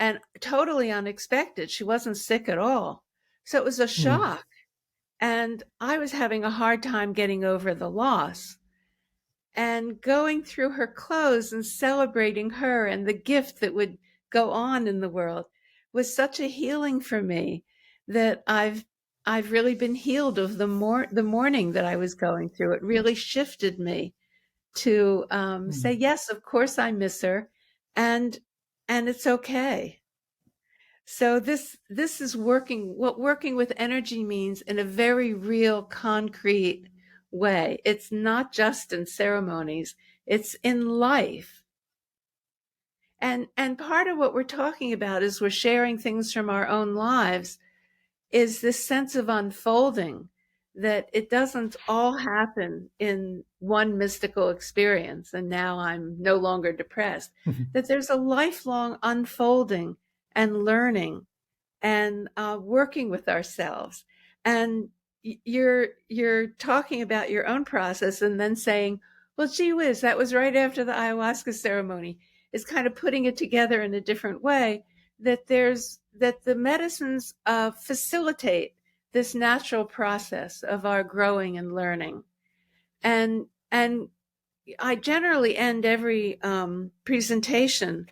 and totally unexpected. She wasn't sick at all. So it was a Mm. shock. And I was having a hard time getting over the loss. And going through her clothes and celebrating her and the gift that would go on in the world was such a healing for me that I've really been healed of the mourning that I was going through. It really shifted me to say, Mm. yes, of course I miss her, and it's okay. So this is what working with energy means in a very real, concrete way. It's not just in ceremonies, it's in life. And part of what we're talking about is we're sharing things from our own lives, is this sense of unfolding, that it doesn't all happen in one mystical experience and now I'm no longer depressed, that there's a lifelong unfolding and learning and working with ourselves. And you're talking about your own process and then saying, well, gee whiz, that was right after the ayahuasca ceremony. Is kind of putting it together in a different way, that the medicines facilitate this natural process of our growing and learning. And I generally end every presentation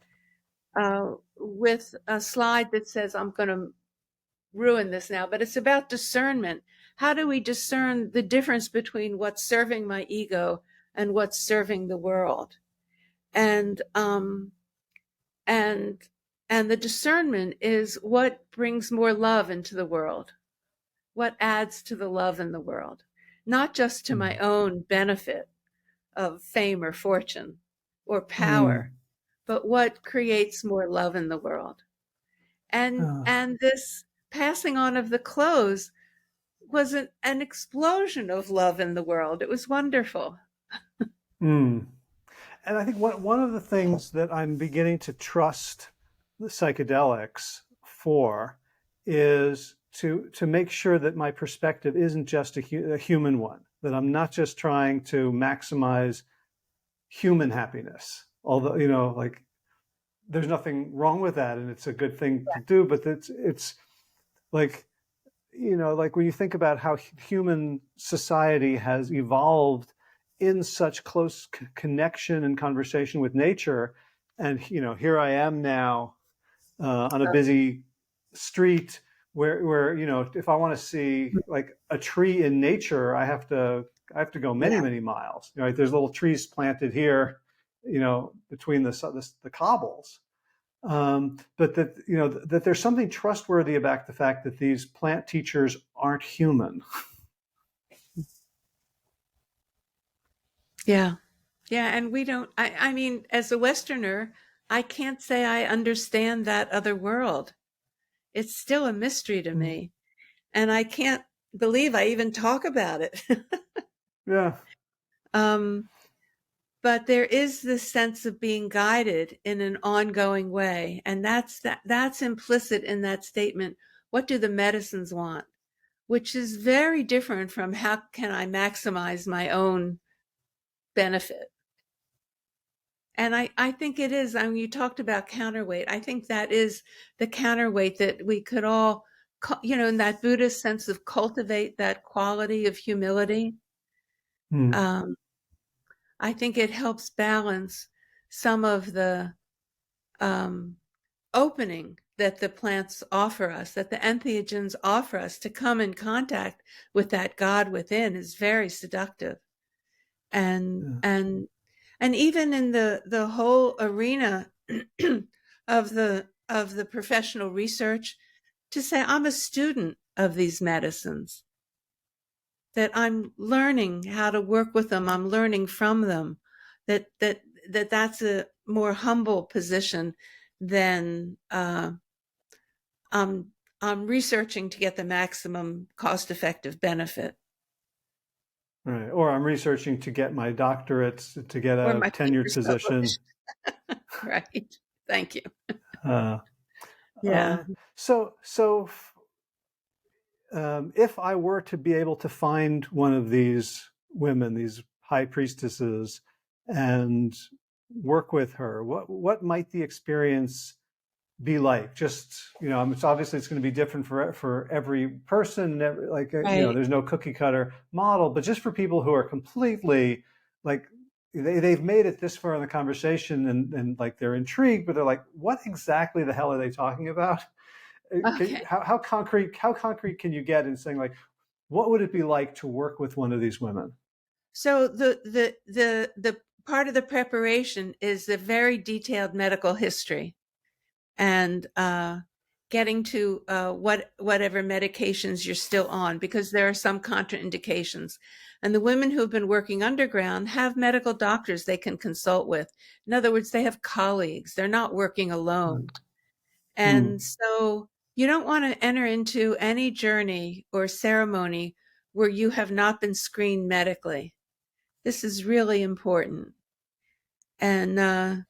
with a slide that says, I'm going to ruin this now, but it's about discernment. How do we discern the difference between what's serving my ego and what's serving the world? And and and the discernment is what brings more love into the world, what adds to the love in the world, not just to my Mm. own benefit of fame or fortune or Mm. power, but what creates more love in the world. and Uh, and this passing on of the clothes was an explosion of love in the world. It was wonderful. mm. And I think one of the things that I'm beginning to trust the psychedelics for is to make sure that my perspective isn't just a human one, that I'm not just trying to maximize human happiness. Although, like there's nothing wrong with that and it's a good thing to do, but it's like, like when you think about how human society has evolved in such close connection and conversation with nature, and here I am now on a busy street where if I want to see like a tree in nature, I have to go many Yeah. many miles. Right? There's little trees planted here, between the cobbles. But that there's something trustworthy about the fact that these plant teachers aren't human. Yeah. Yeah. And I mean, as a Westerner, I can't say I understand that other world. It's still a mystery to Mm. me. And I can't believe I even talk about it. Yeah. um, but there is this sense of being guided in an ongoing way. And that's implicit in that statement. What do the medicines want? Which is very different from how can I maximize my own benefit. And I think it is. I mean, you talked about counterweight. I think that is the counterweight that we could all, in that Buddhist sense of cultivate that quality of humility. Mm. Um, I think it helps balance some of the um, opening that the plants offer us, that the entheogens offer us to come in contact with that God within is very seductive. And Yeah. and and even in the whole arena of the professional research, to say I'm a student of these medicines, that I'm learning how to work with them, I'm learning from them, that that's a more humble position than I'm I'm researching to get the maximum cost effective benefit Right. Or I'm researching to get my doctorate, to get or a my tenured papers position. published. Right. Thank you. Uh, Yeah. uh, so if I were to be able to find one of these women, these high priestesses, and work with her, what might the experience be like? Just, it's obviously it's going to be different for every person. Right. There's no cookie cutter model, but just for people who are completely like they've made it this far in the conversation and like they're intrigued, but they're like, what exactly the hell are they talking about? Okay. How concrete can you get in saying like, what would it be like to work with one of these women? So the part of the preparation is the very detailed medical history and getting to whatever medications you're still on, because there are some contraindications. And the women who have been working underground have medical doctors they can consult with. In other words, they have colleagues. They're not working alone. Hmm. And so you don't want to enter into any journey or ceremony where you have not been screened medically. This is really important. And, and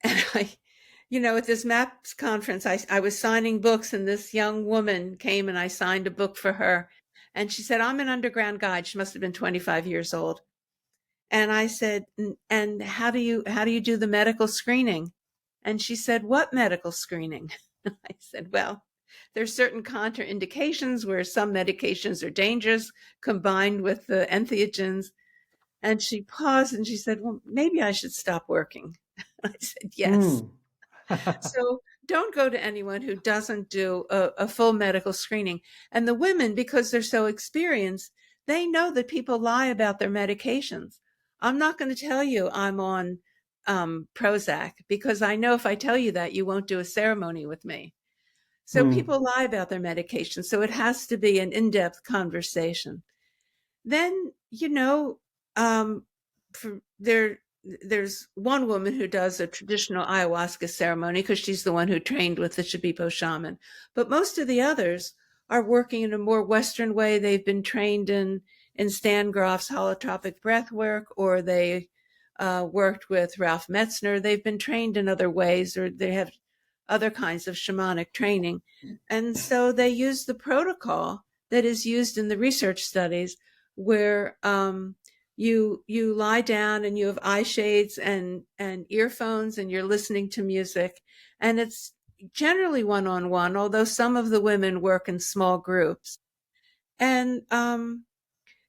at this MAPS conference, I was signing books, and this young woman came and I signed a book for her. And she said, I'm an underground guide. She must have been 25 years old. And I said, and how do you do the medical screening? And she said, what medical screening? I said, well, there's certain contraindications where some medications are dangerous combined with the entheogens. And she paused and she said, well, maybe I should stop working. I said, yes. Hmm. So don't go to anyone who doesn't do a full medical screening. And the women, because they're so experienced, they know that people lie about their medications. I'm not going to tell you I'm on Prozac, because I know if I tell you that, you won't do a ceremony with me. So Hmm. people lie about their medications. So it has to be an in-depth conversation. Then, um, there's one woman who does a traditional ayahuasca ceremony because she's the one who trained with the Shipipo shaman. But most of the others are working in a more Western way. They've been trained in Stan Grof's holotropic breath work, or they worked with Ralph Metzner. They've been trained in other ways, or they have other kinds of shamanic training. And so they use the protocol that is used in the research studies, where you lie down and you have eye shades and earphones and you're listening to music, and it's generally one-on-one, although some of the women work in small groups. And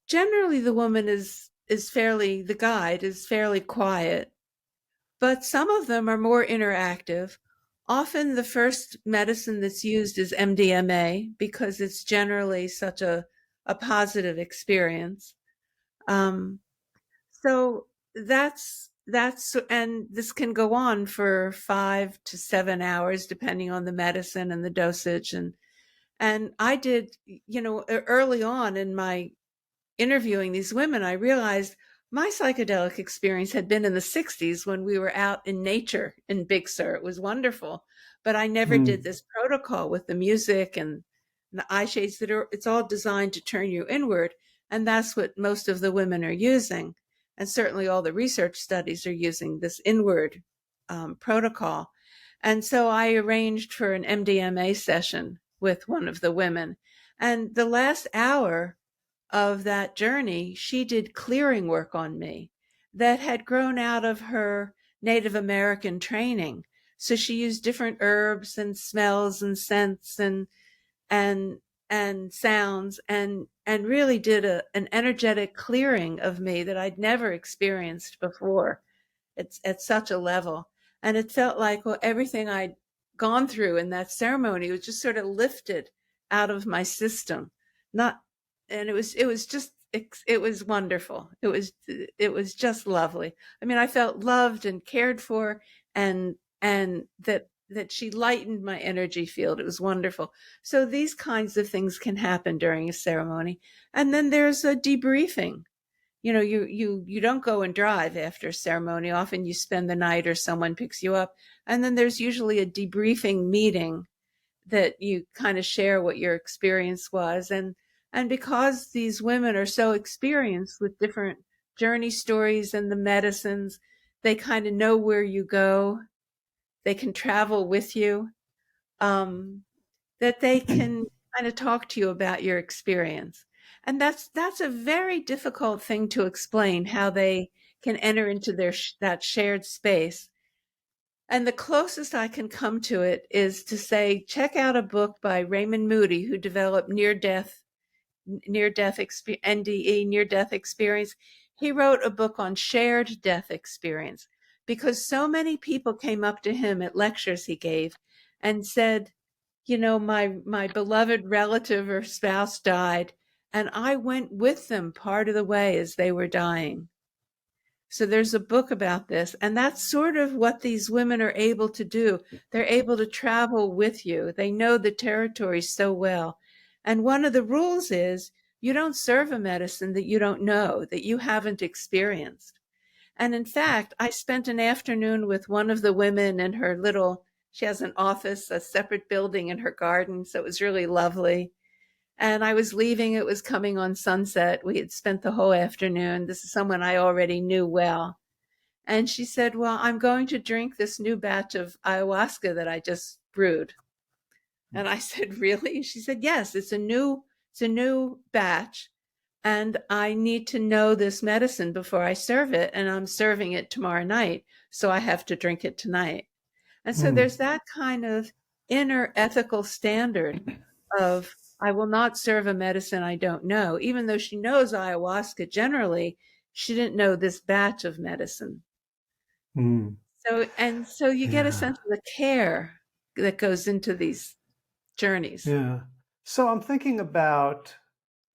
generally the woman is fairly the guide is fairly quiet, but some of them are more interactive. Often the first medicine that's used is MDMA because it's generally such a positive experience. um, So and this can go on for 5 to 7 hours, depending on the medicine and the dosage. And I did, early on in my interviewing these women, I realized My psychedelic experience had been in the 60s when we were out in nature in Big Sur. It was wonderful. But I never did Mm. this protocol with the music and the eye shades that are, it's all designed to turn you inward. And that's what most of the women are using. And certainly all the research studies are using this inward protocol. And so I arranged for an MDMA session with one of the women. And the last hour of that journey, she did clearing work on me that had grown out of her Native American training. So she used different herbs and smells and scents and and sounds and really did an energetic clearing of me that I'd never experienced before. It's at such a level. And it felt like, well, everything I'd gone through in that ceremony was just sort of lifted out of my system. Not, and it was just, it was wonderful. It was just lovely. I mean, I felt loved and cared for and that she lightened my energy field. It was wonderful. So these kinds of things can happen during a ceremony. And then there's a debriefing. You don't go and drive after a ceremony. Often you spend the night or someone picks you up. And then there's usually a debriefing meeting that you kind of share what your experience was. And because these women are so experienced with different journey stories and the medicines, they kind of know where you go. They can travel with you. Um, that they can kind of talk to you about your experience. And that's a very difficult thing to explain, how they can enter into that shared space. And the closest I can come to it is to say, check out a book by Raymond Moody, who developed NDE, near death experience. He wrote a book on shared death experience because so many people came up to him at lectures he gave and said, my beloved relative or spouse died, and I went with them part of the way as they were dying. So there's a book about this, and that's sort of what these women are able to do. They're able to travel with you. They know the territory so well. And one of the rules is you don't serve a medicine that you don't know, that you haven't experienced. And in fact, I spent an afternoon with one of the women in her she has an office, a separate building in her garden. So it was really lovely. And I was leaving, it was coming on sunset. We had spent the whole afternoon. This is someone I already knew well. And she said, well, I'm going to drink this new batch of ayahuasca that I just brewed. And I said, really? She said, yes, it's a new batch. And I need to know this medicine before I serve it. And I'm serving it tomorrow night. So I have to drink it tonight. And so Mm. there's that kind of inner ethical standard of, I will not serve a medicine I don't know. Even though she knows ayahuasca generally, she didn't know this batch of medicine. Mm. So you get a Yeah. sense of the care that goes into these journeys. Yeah. So I'm thinking about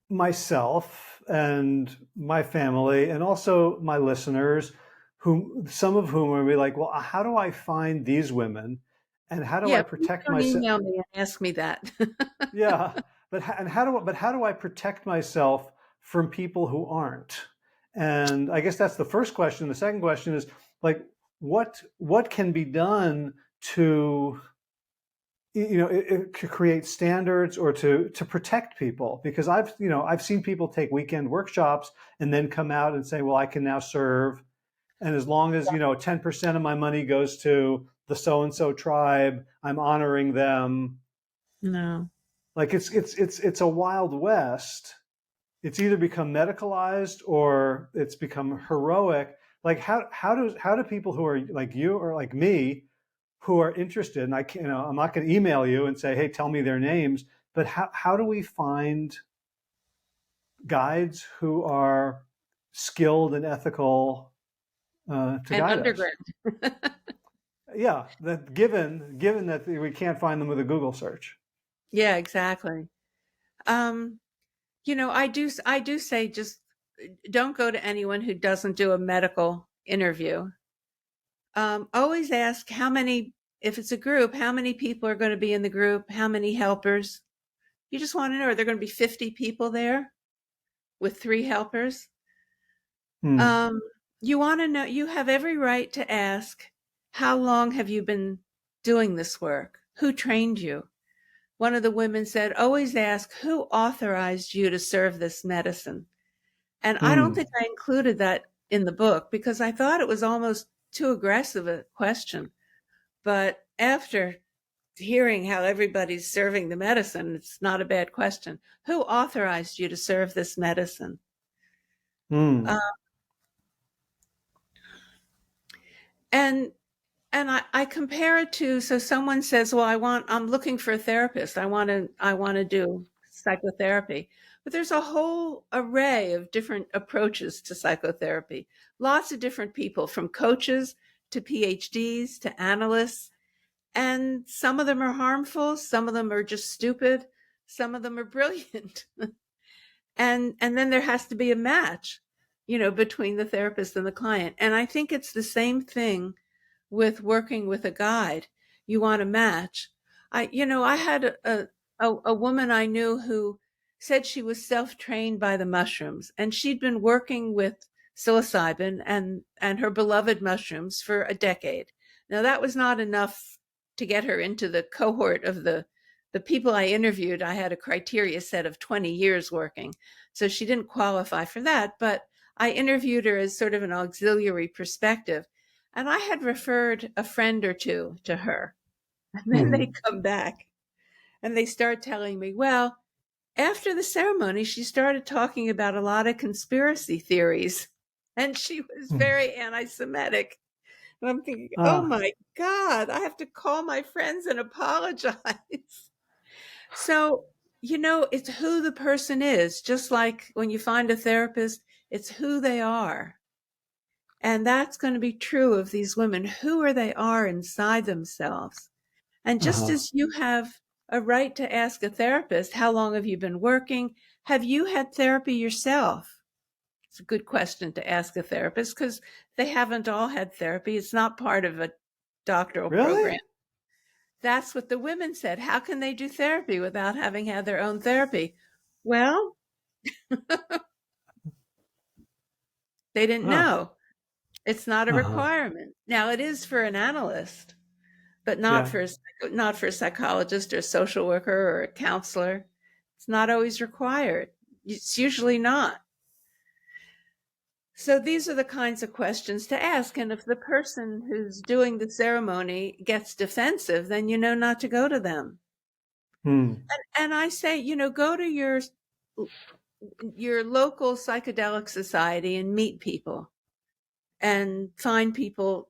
myself and my family and also my listeners, who some of whom are be like, well, how do I find these women and how do I Yeah, please protect don't myself? email me and ask me that. Yeah, and how do I protect myself from people who aren't? And I guess that's the first question. The second question is like, what can be done to to create standards or to protect people? Because I've seen people take weekend workshops and then come out and say, well, I can now serve, and as long as 10% of my money goes to the so and so tribe, I'm honoring them. No. Like it's a wild west. It's either become medicalized or it's become heroic. Like how do people who are like you or like me, who are interested, and I'm not going to email you and say, hey, tell me their names, but how do we find guides who are skilled and ethical to And guide us? underground. Yeah, that given that we can't find them with a Google search. Yeah, exactly. Um, I do say, just don't go to anyone who doesn't do a medical interview. Always ask if it's a group, how many people are going to be in the group, how many helpers. You just want to know, are there going to be 50 people there with 3 helpers? Hmm. Um, you want to know, you have every right to ask, how long have you been doing this work? Who trained you? One of the women said, always ask, who authorized you to serve this medicine? And I don't Hmm. think I included that in the book because I thought it was almost too aggressive a question. But after hearing how everybody's serving the medicine, it's not a bad question. Who authorized you to serve this medicine? Hmm. Uh, and I compare it to, so someone says, well, I'm looking for a therapist. I want to do psychotherapy. But there's a whole array of different approaches to psychotherapy. Lots of different people, from coaches to PhDs to analysts. And some of them are harmful, some of them are just stupid, some of them are brilliant. And then there has to be a match, between the therapist and the client. And I think it's the same thing with working with a guide. You want to match. I had a woman I knew who said she was self-trained by the mushrooms, and she'd been working with psilocybin and her beloved mushrooms for a decade. Now that was not enough to get her into the cohort of the people I interviewed. I had a criteria set of 20 years working, so she didn't qualify for that, but I interviewed her as sort of an auxiliary perspective. And I had referred a friend or two to her. And then they Hmm. come back and they start telling me, well, after the ceremony, she started talking about a lot of conspiracy theories. And she was Hmm. very anti Semitic. And I'm thinking, oh Ah. my God, I have to call my friends and apologize. So, it's who the person is. Just like when you find a therapist, it's who they are. And that's going to be true of these women, who are they are inside themselves. And just Uh-huh. as you have a right to ask a therapist, how long have you been working? Have you had therapy yourself? It's a good question to ask a therapist because they haven't all had therapy. It's not part of a doctoral program. Really? That's what the women said. How can they do therapy without having had their own therapy? Well, they didn't Huh. know. It's not a Uh-huh. requirement. Now it is for an analyst, but Yeah. not for a psychologist or a social worker or a counselor. It's not always required. It's usually not. So these are the kinds of questions to ask. And if the person who's doing the ceremony gets defensive, then you know not to go to them. Hmm. And I say, go to your local psychedelic society and meet people and find people,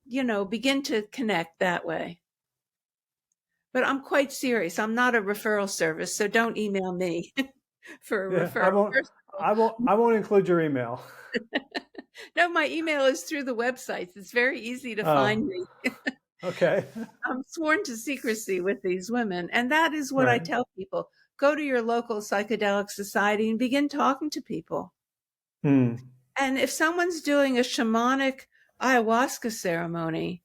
begin to connect that way. But I'm quite serious. I'm not a referral service, so don't email me for a Yeah. I referral. won't. First of I won't. I won't include your email. all, no, my email is through the websites. It's very easy to Oh. find me. Okay. I'm sworn to secrecy with these women. And that is what I Right. tell people. Go to your local psychedelic society and begin talking to people. Hmm. And if someone's doing a shamanic ayahuasca ceremony,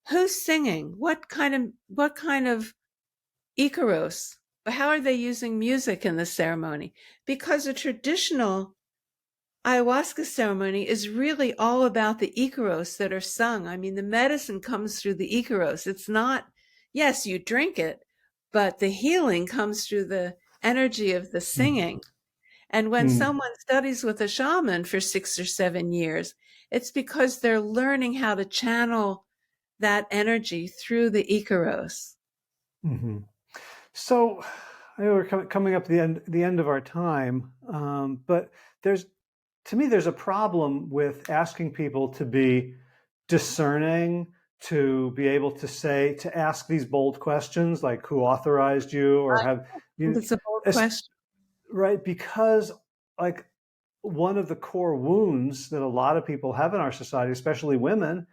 who's singing? What kind of Icaros? How are they using music in the ceremony? Because a traditional ayahuasca ceremony is really all about the Icaros that are sung. I mean, the medicine comes through the Icaros. It's not, yes, you drink it, but the healing comes through the energy of the Hmm. singing. And when Hmm. someone studies with a shaman for 6 or 7 years, it's because they're learning how to channel that energy through the Icaros. Hmm. So, I know we're coming up to the end of our time, but there's to me there's a problem with asking people to be discerning, to be able to say to ask these bold questions like who authorized you or I have think you it's a bold es- question. right, because like one of the core wounds that a lot of people have in our society, especially women,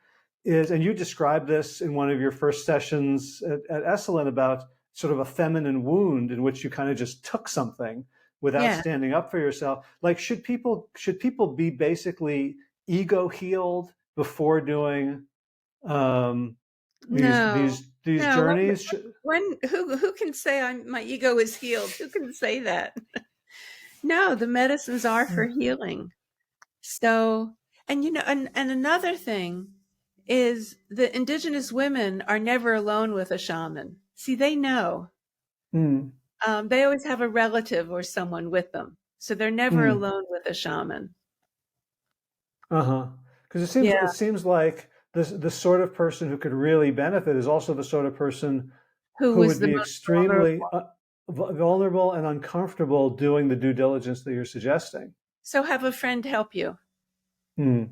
is, and you described this in one of your first sessions at Esalen about sort of a feminine wound in which you kind of just took something without Yeah. standing up for yourself. Like, should people be basically ego healed before doing um, these No. these these No. journeys? Who can say my ego is healed? Who can say that? No, the medicines are for healing. So, And and another thing is the indigenous women are never alone with a shaman. See, they know. Mm, They always have a relative or someone with them. So they're never mm, alone with a shaman. uh-huh. Because it Yeah. seems like the sort of person who could really benefit is also the sort of person Who who was would the be most vulnerable? extremely vulnerable and uncomfortable doing the due diligence that you're suggesting. So have a friend help you. Hmm.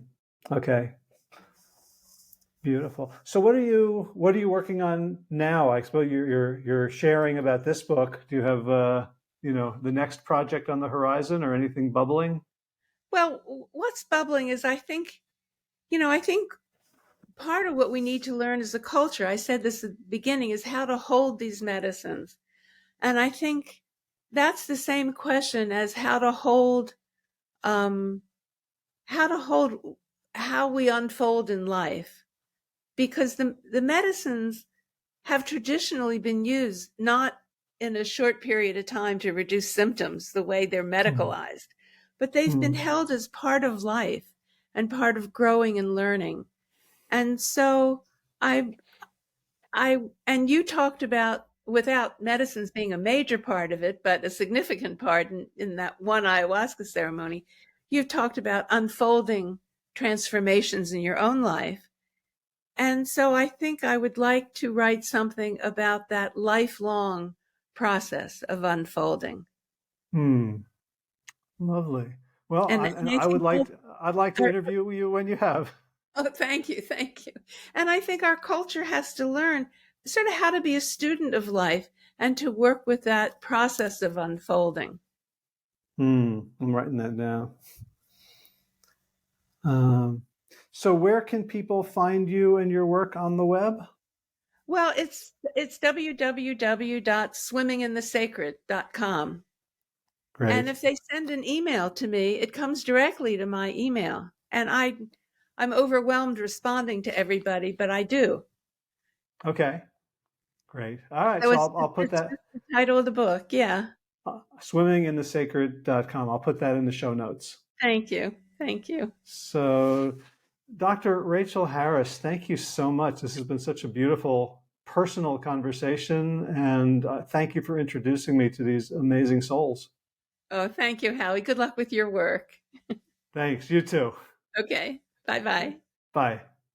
Okay. Beautiful. So what are you working on now? I suppose you're sharing about this book. Do you have the next project on the horizon or anything bubbling? Well, what's bubbling is I think part of what we need to learn as a culture, I said this at the beginning, is how to hold these medicines. And I think that's the same question as um, how to hold how we unfold in life. Because the medicines have traditionally been used not in a short period of time to reduce symptoms the way they're Hmm. medicalized, but they've been Hmm. held as part of life and part of growing and learning. And so I and you talked about without medicines being a major part of it, but a significant part in that one ayahuasca ceremony, you've talked about unfolding transformations in your own life. And so I think I would like to write something about that lifelong process of unfolding. Hmm. Lovely. Well, And I think, I'd like to interview you when you have. oh, thank you, thank you. And I think our culture has to learn sort of how to be a student of life and to work with that process of unfolding. Hmm. I'm writing that down. Um, so where can people find you and your work on the web? Well, it's www.swimminginthesacred.com. And Great. if they send an email to me, it comes directly to my email. And I'm overwhelmed responding to everybody, but I do. Okay. Great. All right. So So it's I'll put it's that just the title of the book. Yeah. swimminginthesacred.com. I'll put that in the show notes. Thank you. Thank you. So, Dr. Rachel Harris, thank you so much. This has been such a beautiful personal conversation, and thank you for introducing me to these amazing souls. Oh, thank you, Howie. Good luck with your work. Thanks. You too. Okay. Bye bye. Bye.